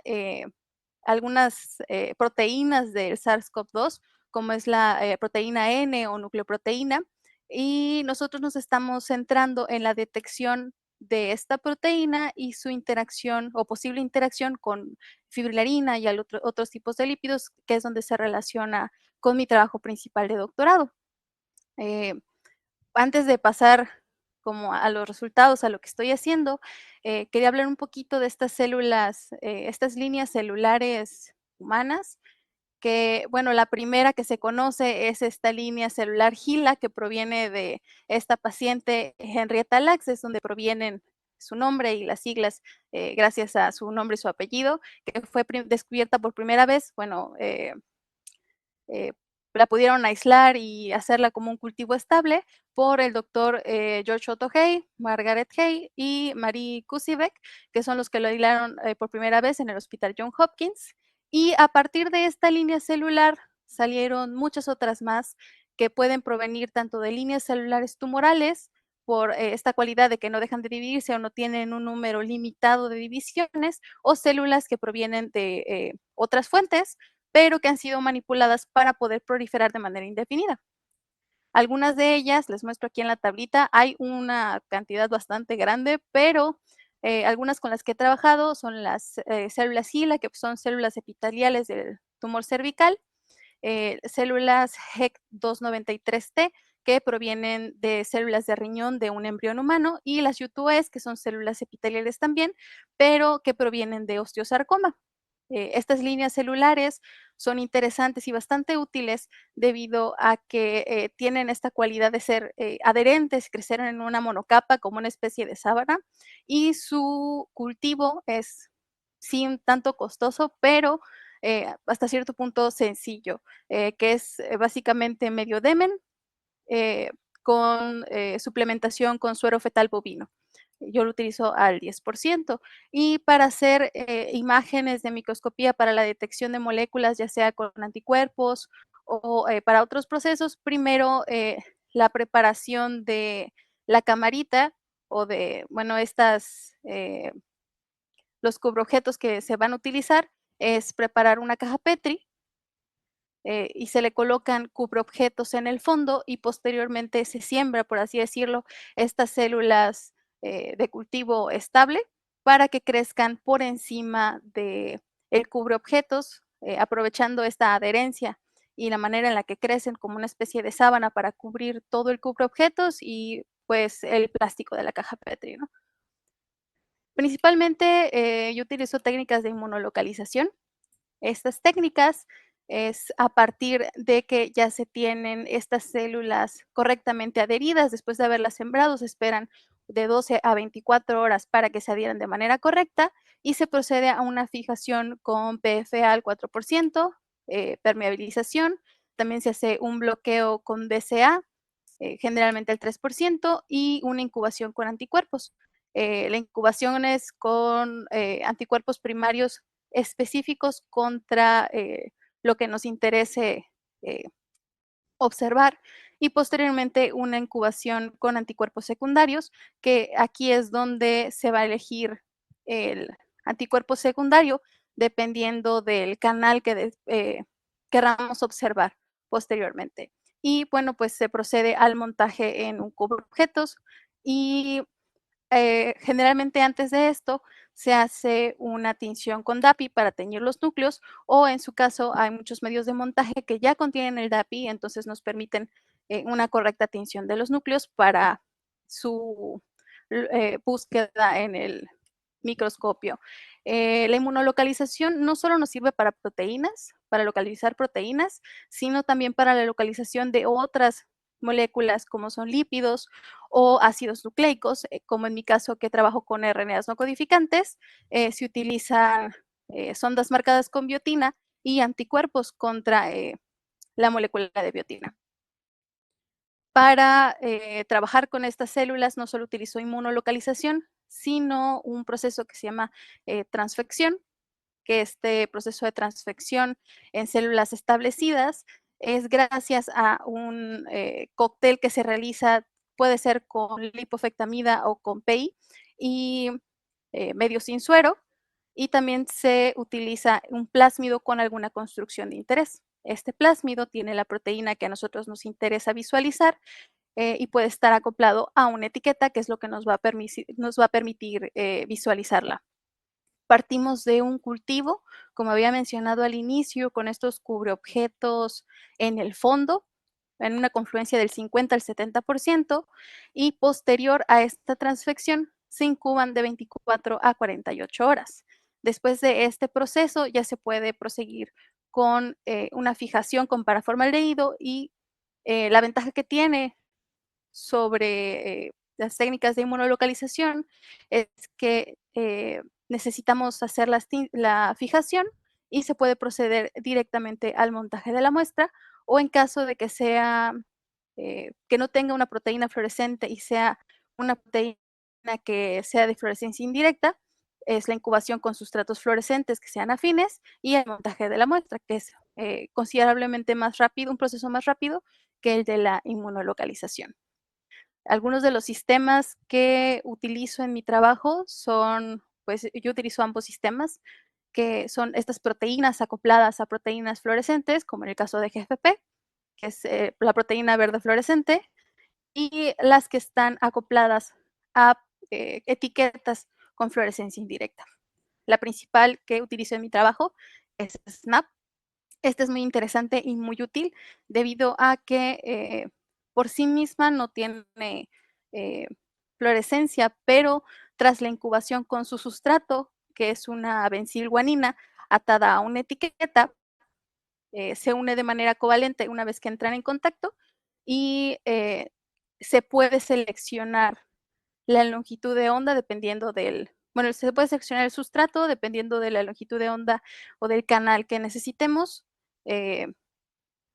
algunas proteínas del SARS-CoV-2, como es la proteína N o nucleoproteína, y nosotros nos estamos centrando en la detección de esta proteína y su interacción o posible interacción con fibrillarina y otros tipos de lípidos, que es donde se relaciona con mi trabajo principal de doctorado. Antes de pasar como a los resultados, a lo que estoy haciendo, quería hablar un poquito de estas células, estas líneas celulares humanas, que, bueno, la primera que se conoce es esta línea celular GILA, que proviene de esta paciente Henrietta Lacks, es donde provienen su nombre y las siglas, gracias a su nombre y su apellido, que fue descubierta por primera vez, bueno, la pudieron aislar y hacerla como un cultivo estable por el doctor George Otto Hay, Margaret Hay y Marie Kusivek, que son los que lo aislaron por primera vez en el Hospital Johns Hopkins. Y a partir de esta línea celular salieron muchas otras más que pueden provenir tanto de líneas celulares tumorales, por esta cualidad de que no dejan de dividirse o no tienen un número limitado de divisiones, o células que provienen de otras fuentes, pero que han sido manipuladas para poder proliferar de manera indefinida. Algunas de ellas, les muestro aquí en la tablita, hay una cantidad bastante grande, pero algunas con las que he trabajado son las células GILA, que son células epiteliales del tumor cervical, células HEC293T, que provienen de células de riñón de un embrión humano, y las U2Es, que son células epiteliales también, pero que provienen de osteosarcoma. Estas líneas celulares son interesantes y bastante útiles debido a que tienen esta cualidad de ser adherentes, crecer en una monocapa como una especie de sábana, y su cultivo es sí un tanto costoso, pero hasta cierto punto sencillo, que es básicamente medio demen con suplementación con suero fetal bovino. Yo lo utilizo al 10%. Y para hacer imágenes de microscopía para la detección de moléculas, ya sea con anticuerpos o para otros procesos, primero la preparación de la camarita o de, bueno, los cubreobjetos que se van a utilizar es preparar una caja Petri y se le colocan cubreobjetos en el fondo y posteriormente se siembra, por así decirlo, estas células de cultivo estable para que crezcan por encima del cubreobjetos, aprovechando esta adherencia y la manera en la que crecen como una especie de sábana para cubrir todo el cubreobjetos y pues el plástico de la caja Petri, ¿no? Principalmente yo utilizo técnicas de inmunolocalización. Estas técnicas es a partir de que ya se tienen estas células correctamente adheridas, después de haberlas sembrado, se esperan de 12 a 24 horas para que se adhieran de manera correcta y se procede a una fijación con PFA al 4%, permeabilización, también se hace un bloqueo con DCA, generalmente al 3%, y una incubación con anticuerpos. La incubación es con anticuerpos primarios específicos contra lo que nos interese observar, y posteriormente una incubación con anticuerpos secundarios, que aquí es donde se va a elegir el anticuerpo secundario dependiendo del canal que queramos observar posteriormente. Y bueno, pues se procede al montaje en un cubo de objetos y generalmente antes de esto se hace una tinción con DAPI para teñir los núcleos, o en su caso hay muchos medios de montaje que ya contienen el DAPI, entonces nos permiten una correcta tinción de los núcleos para su búsqueda en el microscopio. La inmunolocalización no solo nos sirve para proteínas, para localizar proteínas, sino también para la localización de otras moléculas como son lípidos o ácidos nucleicos, como en mi caso que trabajo con RNAs no codificantes, se utilizan sondas marcadas con biotina y anticuerpos contra la molécula de biotina. Para trabajar con estas células no solo utilizo inmunolocalización, sino un proceso que se llama transfección, que este proceso de transfección en células establecidas es gracias a un cóctel que se realiza, puede ser con lipofectamida o con PEI, y medio sin suero, y también se utiliza un plásmido con alguna construcción de interés. Este plásmido tiene la proteína que a nosotros nos interesa visualizar y puede estar acoplado a una etiqueta, que es lo que nos va a permitir visualizarla. Partimos de un cultivo, como había mencionado al inicio, con estos cubreobjetos en el fondo, en una confluencia del 50 al 70%, y posterior a esta transfección se incuban de 24 a 48 horas. Después de este proceso ya se puede proseguir con una fijación con paraformaldehído, y la ventaja que tiene sobre las técnicas de inmunolocalización es que necesitamos hacer la fijación y se puede proceder directamente al montaje de la muestra, o en caso de que sea que no tenga una proteína fluorescente y sea una proteína que sea de fluorescencia indirecta, es la incubación con sustratos fluorescentes que sean afines y el montaje de la muestra, que es considerablemente más rápido, un proceso más rápido que el de la inmunolocalización. Algunos de los sistemas que utilizo en mi trabajo son, pues yo utilizo ambos sistemas, que son estas proteínas acopladas a proteínas fluorescentes, como en el caso de GFP, que es la proteína verde fluorescente, y las que están acopladas a etiquetas con fluorescencia indirecta. La principal que utilizo en mi trabajo es SNAP. Este es muy interesante y muy útil debido a que por sí misma no tiene fluorescencia, pero tras la incubación con su sustrato, que es una benzilguanina atada a una etiqueta, se une de manera covalente una vez que entran en contacto, y se puede seleccionar la longitud de onda dependiendo bueno, se puede seleccionar el sustrato dependiendo de la longitud de onda o del canal que necesitemos,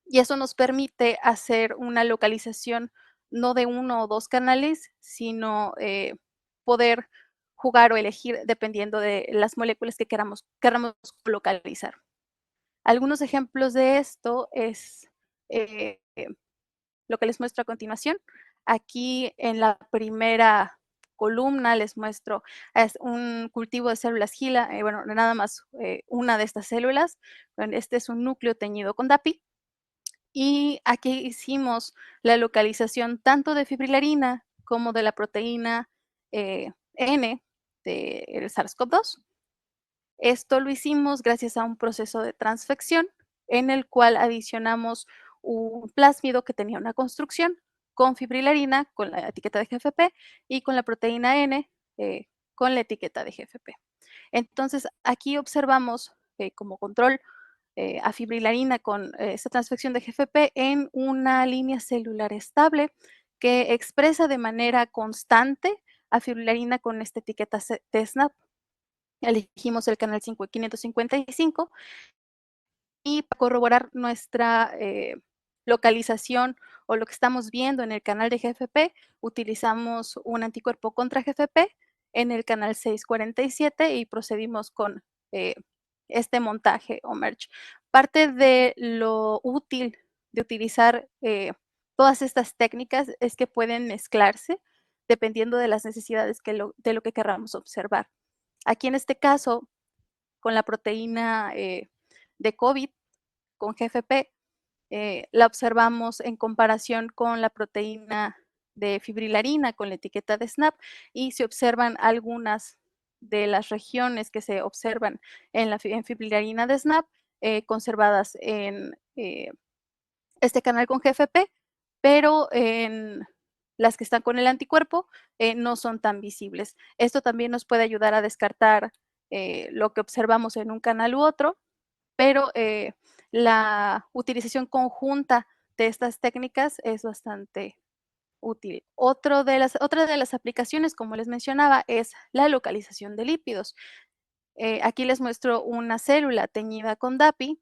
y eso nos permite hacer una localización no de uno o dos canales, sino poder jugar o elegir dependiendo de las moléculas que queramos localizar. Algunos ejemplos de esto es lo que les muestro a continuación. Aquí en la primera columna les muestro es un cultivo de células HeLa, bueno, nada más una de estas células. Este es un núcleo teñido con DAPI. Y aquí hicimos la localización tanto de fibrilarina como de la proteína N del SARS-CoV-2. Esto lo hicimos gracias a un proceso de transfección en el cual adicionamos un plásmido que tenía una construcción con fibrilarina, con la etiqueta de GFP, y con la proteína N con la etiqueta de GFP. Entonces, aquí observamos como control a fibrilarina con esta transfección de GFP en una línea celular estable que expresa de manera constante a fibrilarina con esta etiqueta de SNAP. Elegimos el canal 555 y para corroborar nuestra localización o lo que estamos viendo en el canal de GFP, utilizamos un anticuerpo contra GFP en el canal 647 y procedimos con este montaje o merge. Parte de lo útil de utilizar todas estas técnicas es que pueden mezclarse dependiendo de las necesidades de lo que queramos observar. Aquí en este caso, con la proteína de COVID, con GFP, la observamos en comparación con la proteína de fibrilarina con la etiqueta de SNAP y se observan algunas de las regiones que se observan en fibrilarina de SNAP conservadas en este canal con GFP, pero en las que están con el anticuerpo no son tan visibles. Esto también nos puede ayudar a descartar lo que observamos en un canal u otro, pero la utilización conjunta de estas técnicas es bastante útil. Otra de las aplicaciones, como les mencionaba, es la localización de lípidos. Aquí les muestro una célula teñida con DAPI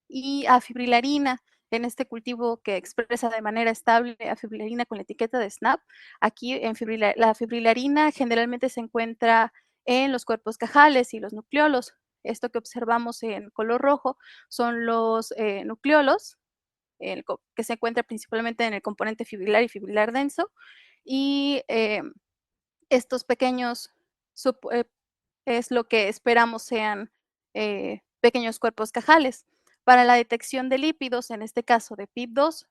y afibrilarina en este cultivo que expresa de manera estable afibrilarina con la etiqueta de SNAP. Aquí la afibrilarina generalmente se encuentra en los cuerpos cajales y los nucleolos. Esto que observamos en color rojo son los nucleolos, que se encuentra principalmente en el componente fibrilar y fibrilar denso. Y estos pequeños es lo que esperamos sean pequeños cuerpos cajales. Para la detección de lípidos, en este caso de PIP2,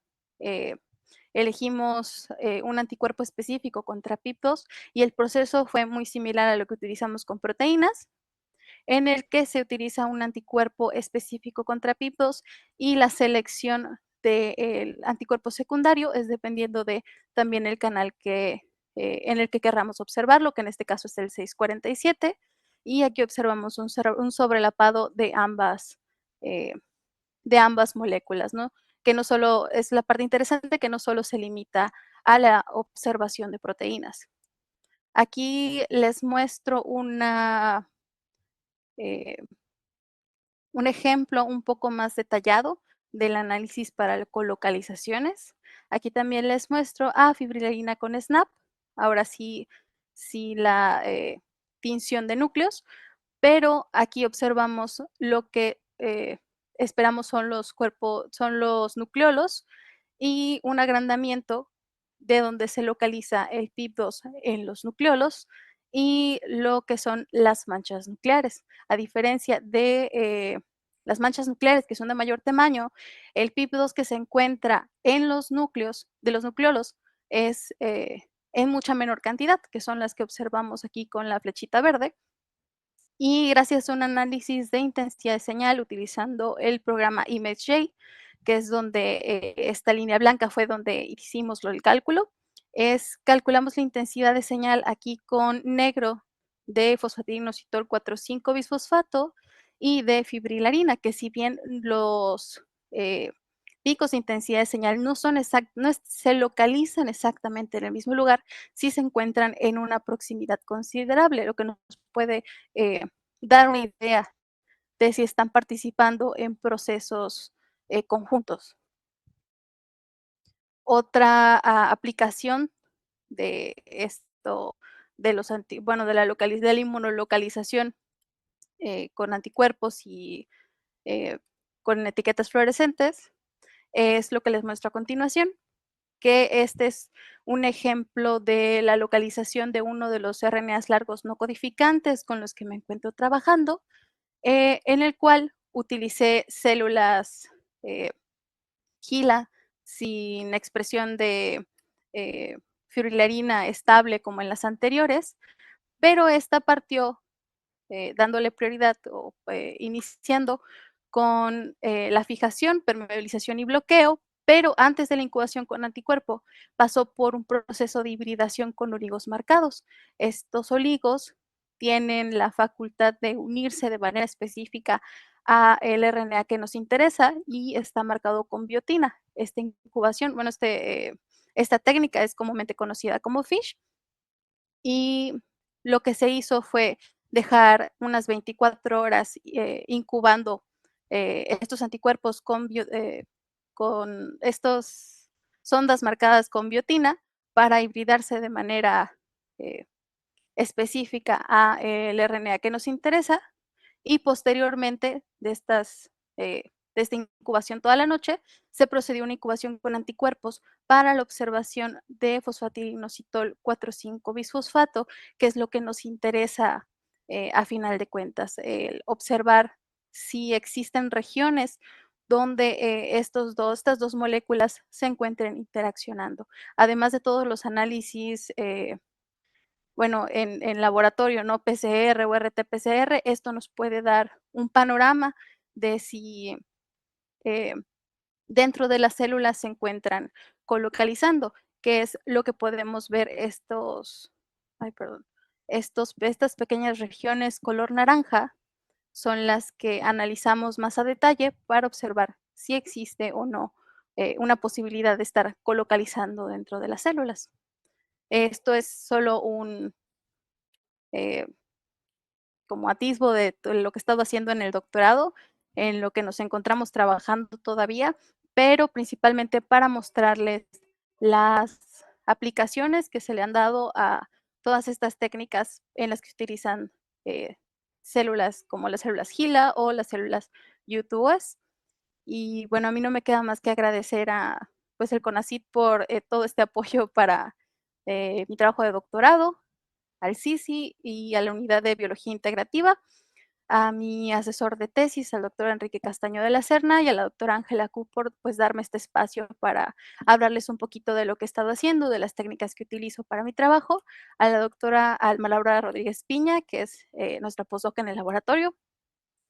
elegimos un anticuerpo específico contra PIP2 y el proceso fue muy similar a lo que utilizamos con proteínas, en el que se utiliza un anticuerpo específico contra PIP2 y la selección del anticuerpo secundario es dependiendo de también el canal en el que querramos observarlo, que en este caso es el 647, y aquí observamos un sobrelapado de ambas moléculas, ¿no? Que no solo es la parte interesante, que no solo se limita a la observación de proteínas. Aquí les muestro un ejemplo un poco más detallado del análisis para colocalizaciones. Aquí también les muestro a fibrilarina con SNAP. Ahora sí la tinción de núcleos, pero aquí observamos lo que esperamos son los nucleolos y un agrandamiento de donde se localiza el PIP2 en los nucleolos y lo que son las manchas nucleares. A diferencia de las manchas nucleares que son de mayor tamaño, el PIP2 que se encuentra en los núcleos de los nucleolos es en mucha menor cantidad, que son las que observamos aquí con la flechita verde. Y gracias a un análisis de intensidad de señal utilizando el programa ImageJ, que es donde esta línea blanca fue donde hicimos el cálculo, calculamos la intensidad de señal aquí con negro de fosfatilinositol 4,5 bisfosfato y de fibrilarina, que si bien los picos de intensidad de señal no se localizan exactamente en el mismo lugar, sí se encuentran en una proximidad considerable, lo que nos puede dar una idea de si están participando en procesos conjuntos. Otra aplicación de esto, de la inmunolocalización con anticuerpos y con etiquetas fluorescentes, es lo que les muestro a continuación, que este es un ejemplo de la localización de uno de los RNAs largos no codificantes con los que me encuentro trabajando, en el cual utilicé células HeLa sin expresión de fibrilarina estable como en las anteriores, pero esta partió dándole prioridad o iniciando con la fijación, permeabilización y bloqueo, pero antes de la incubación con anticuerpo pasó por un proceso de hibridación con oligos marcados. Estos oligos tienen la facultad de unirse de manera específica a el RNA que nos interesa y está marcado con biotina. Esta incubación, esta técnica es comúnmente conocida como FISH y lo que se hizo fue dejar unas 24 horas incubando estos anticuerpos con estos sondas marcadas con biotina para hibridarse de manera específica a el RNA que nos interesa y posteriormente de esta incubación toda la noche, se procedió a una incubación con anticuerpos para la observación de fosfatilinositol 4,5 bisfosfato, que es lo que nos interesa a final de cuentas, el observar si existen regiones donde estas dos moléculas se encuentren interaccionando. Además de todos los análisis, bueno, en laboratorio, ¿no? PCR o RT-PCR, esto nos puede dar un panorama de si dentro de las células se encuentran colocalizando, que es lo que podemos ver estas pequeñas regiones color naranja son las que analizamos más a detalle para observar si existe o no una posibilidad de estar colocalizando dentro de las células. Esto es solo un como atisbo de lo que he estado haciendo en el doctorado, en lo que nos encontramos trabajando todavía, pero principalmente para mostrarles las aplicaciones que se le han dado a todas estas técnicas en las que se utilizan células como las células HeLa o las células U2S. Y bueno, a mí no me queda más que agradecer a pues el CONACYT por todo este apoyo para mi trabajo de doctorado, al CICI y a la Unidad de Biología Integrativa, a mi asesor de tesis, al doctor Enrique Castaño de la Serna, y a la doctora Ángela Ku por pues darme este espacio para hablarles un poquito de lo que he estado haciendo, de las técnicas que utilizo para mi trabajo, a la doctora Alma Laura Rodríguez Piña, que es nuestra postdoc en el laboratorio,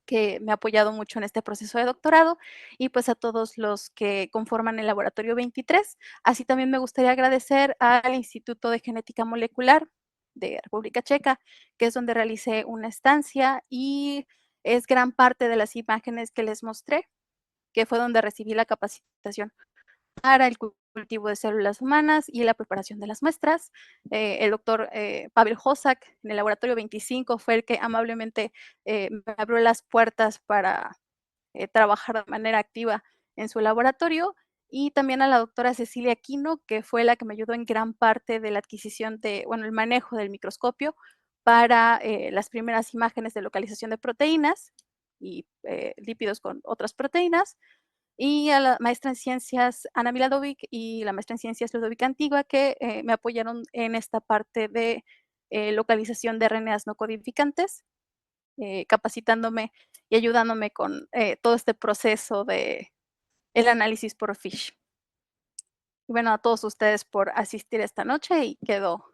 que me ha apoyado mucho en este proceso de doctorado, y pues a todos los que conforman el Laboratorio 23. Así también me gustaría agradecer al Instituto de Genética Molecular de República Checa, que es donde realicé una estancia y es gran parte de las imágenes que les mostré, que fue donde recibí la capacitación para el cultivo de células humanas y la preparación de las muestras. El doctor Pavel Hosak en el laboratorio 25 fue el que amablemente me abrió las puertas para trabajar de manera activa en su laboratorio, y también a la doctora Cecilia Aquino, que fue la que me ayudó en gran parte de la adquisición el manejo del microscopio para las primeras imágenes de localización de proteínas y lípidos con otras proteínas, y a la maestra en ciencias Ana Miladovic y la maestra en ciencias Ludovica Antigua, que me apoyaron en esta parte de localización de RNAs no codificantes, capacitándome y ayudándome con todo este proceso de el análisis por FISH. Y bueno, a todos ustedes por asistir esta noche y quedo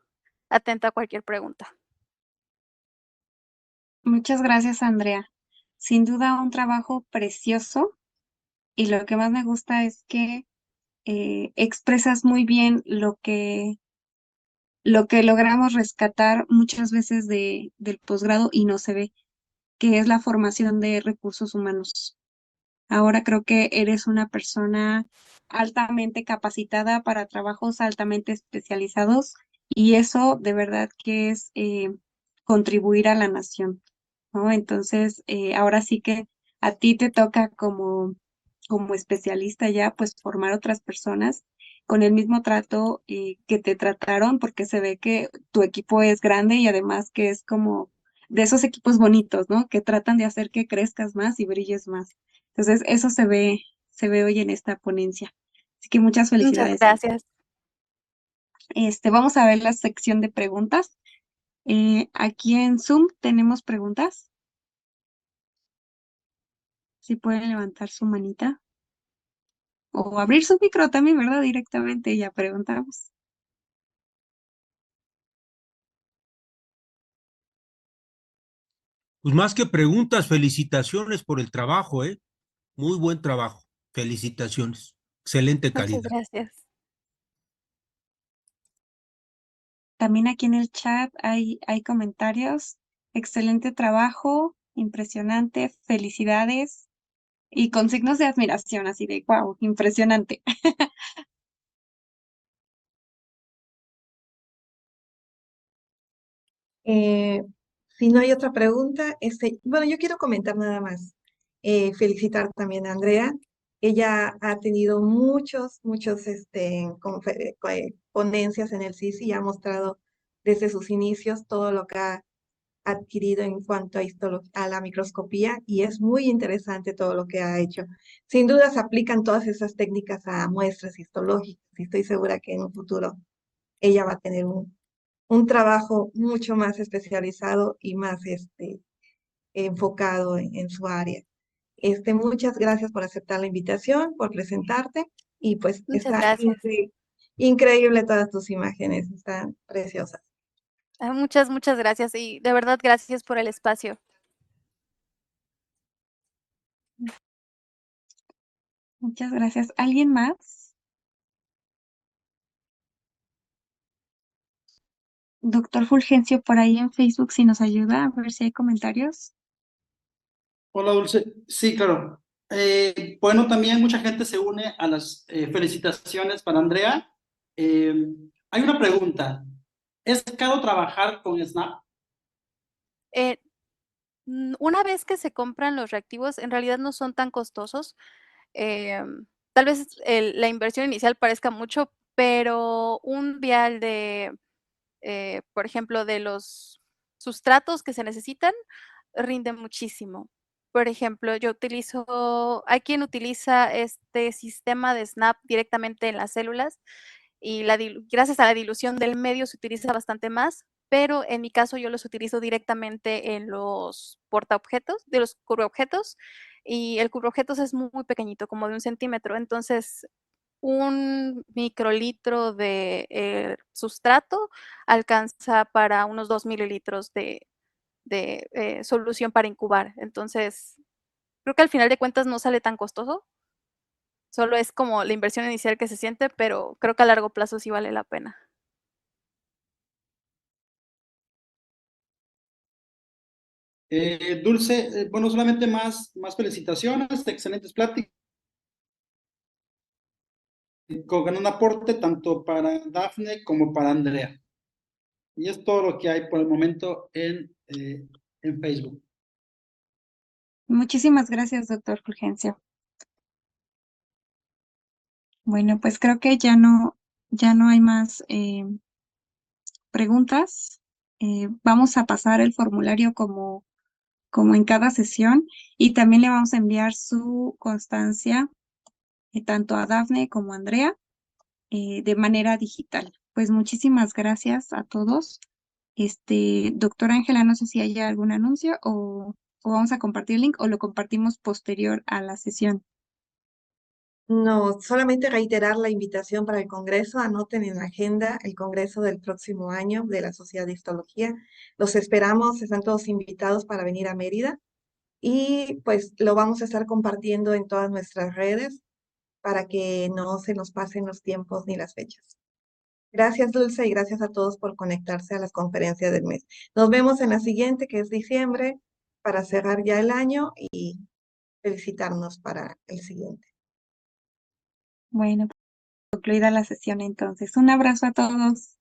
atenta a cualquier pregunta. Muchas gracias, Andrea. Sin duda un trabajo precioso, y lo que más me gusta es que expresas muy bien lo que logramos rescatar muchas veces del posgrado y no se ve, que es la formación de recursos humanos. Ahora creo que eres una persona altamente capacitada para trabajos altamente especializados, y eso de verdad que es contribuir a la nación, ¿no? Entonces, ahora sí que a ti te toca como especialista ya, pues formar otras personas con el mismo trato que te trataron, porque se ve que tu equipo es grande y además que es como de esos equipos bonitos, ¿no? Que tratan de hacer que crezcas más y brilles más. Entonces, eso se ve hoy en esta ponencia. Así que muchas Muchas felicidades. gracias. Vamos a ver la sección de preguntas. Aquí en Zoom tenemos preguntas. Si pueden levantar su manita. O abrir su micro también, ¿verdad? Directamente ya preguntamos. Pues más que preguntas, felicitaciones por el trabajo, ¿eh? Muy buen trabajo. Felicitaciones. Excelente Muchas calidad. gracias. También aquí en el chat hay comentarios. Excelente trabajo, impresionante, felicidades. Y con signos de admiración, así de wow, impresionante. Eh, si no hay otra pregunta, bueno, yo quiero comentar nada más. Felicitar también a Andrea. Ella ha tenido muchos ponencias en el CICI y ha mostrado desde sus inicios todo lo que ha adquirido en cuanto a la microscopía, y es muy interesante todo lo que ha hecho. Sin duda se aplican todas esas técnicas a muestras histológicas y estoy segura que en un futuro ella va a tener un trabajo mucho más especializado y más enfocado en su área. Muchas gracias por aceptar la invitación, por presentarte y pues Muchas está gracias. increíble todas tus imágenes, están preciosas. Muchas, muchas gracias y de verdad gracias por el espacio. Muchas gracias. ¿Alguien más? Doctor Fulgencio, por ahí en Facebook, si nos ayuda a ver si hay comentarios. Hola, Dulce. Sí, claro. Bueno, también mucha gente se une a las felicitaciones para Andrea. Hay una pregunta. ¿Es caro trabajar con Snap? Eh, una vez que se compran los reactivos, en realidad no son tan costosos. Tal vez la inversión inicial parezca mucho, pero un vial de, por ejemplo, de los sustratos que se necesitan, rinde muchísimo. Por ejemplo, hay quien utiliza este sistema de SNAP directamente en las células y gracias a la dilución del medio se utiliza bastante más, pero en mi caso yo los utilizo directamente en los portaobjetos, de los cubreobjetos, y el cubreobjetos es muy, muy pequeñito, como de 1 centímetro, entonces un microlitro de sustrato alcanza para unos 2 mililitros de solución para incubar. Entonces, creo que al final de cuentas no sale tan costoso, solo es como la inversión inicial que se siente, pero creo que a largo plazo sí vale la pena. Dulce, bueno, solamente más felicitaciones, excelentes pláticas, con un aporte tanto para Dafne como para Andrea. Y es todo lo que hay por el momento en Facebook. Muchísimas gracias, doctor Fulgencio. Bueno, pues creo que ya no hay más preguntas. Vamos a pasar el formulario como en cada sesión y también le vamos a enviar su constancia tanto a Dafne como a Andrea de manera digital. Pues muchísimas gracias a todos. Doctora Ángela, no sé si hay algún anuncio o vamos a compartir el link o lo compartimos posterior a la sesión. No, solamente reiterar la invitación para el Congreso. Anoten en la agenda el Congreso del próximo año de la Sociedad de Histología. Los esperamos, están todos invitados para venir a Mérida y pues lo vamos a estar compartiendo en todas nuestras redes para que no se nos pasen los tiempos ni las fechas. Gracias, Dulce, y gracias a todos por conectarse a las conferencias del mes. Nos vemos en la siguiente, que es diciembre, para cerrar ya el año y felicitarnos para el siguiente. Bueno, concluida la sesión entonces. Un abrazo a todos.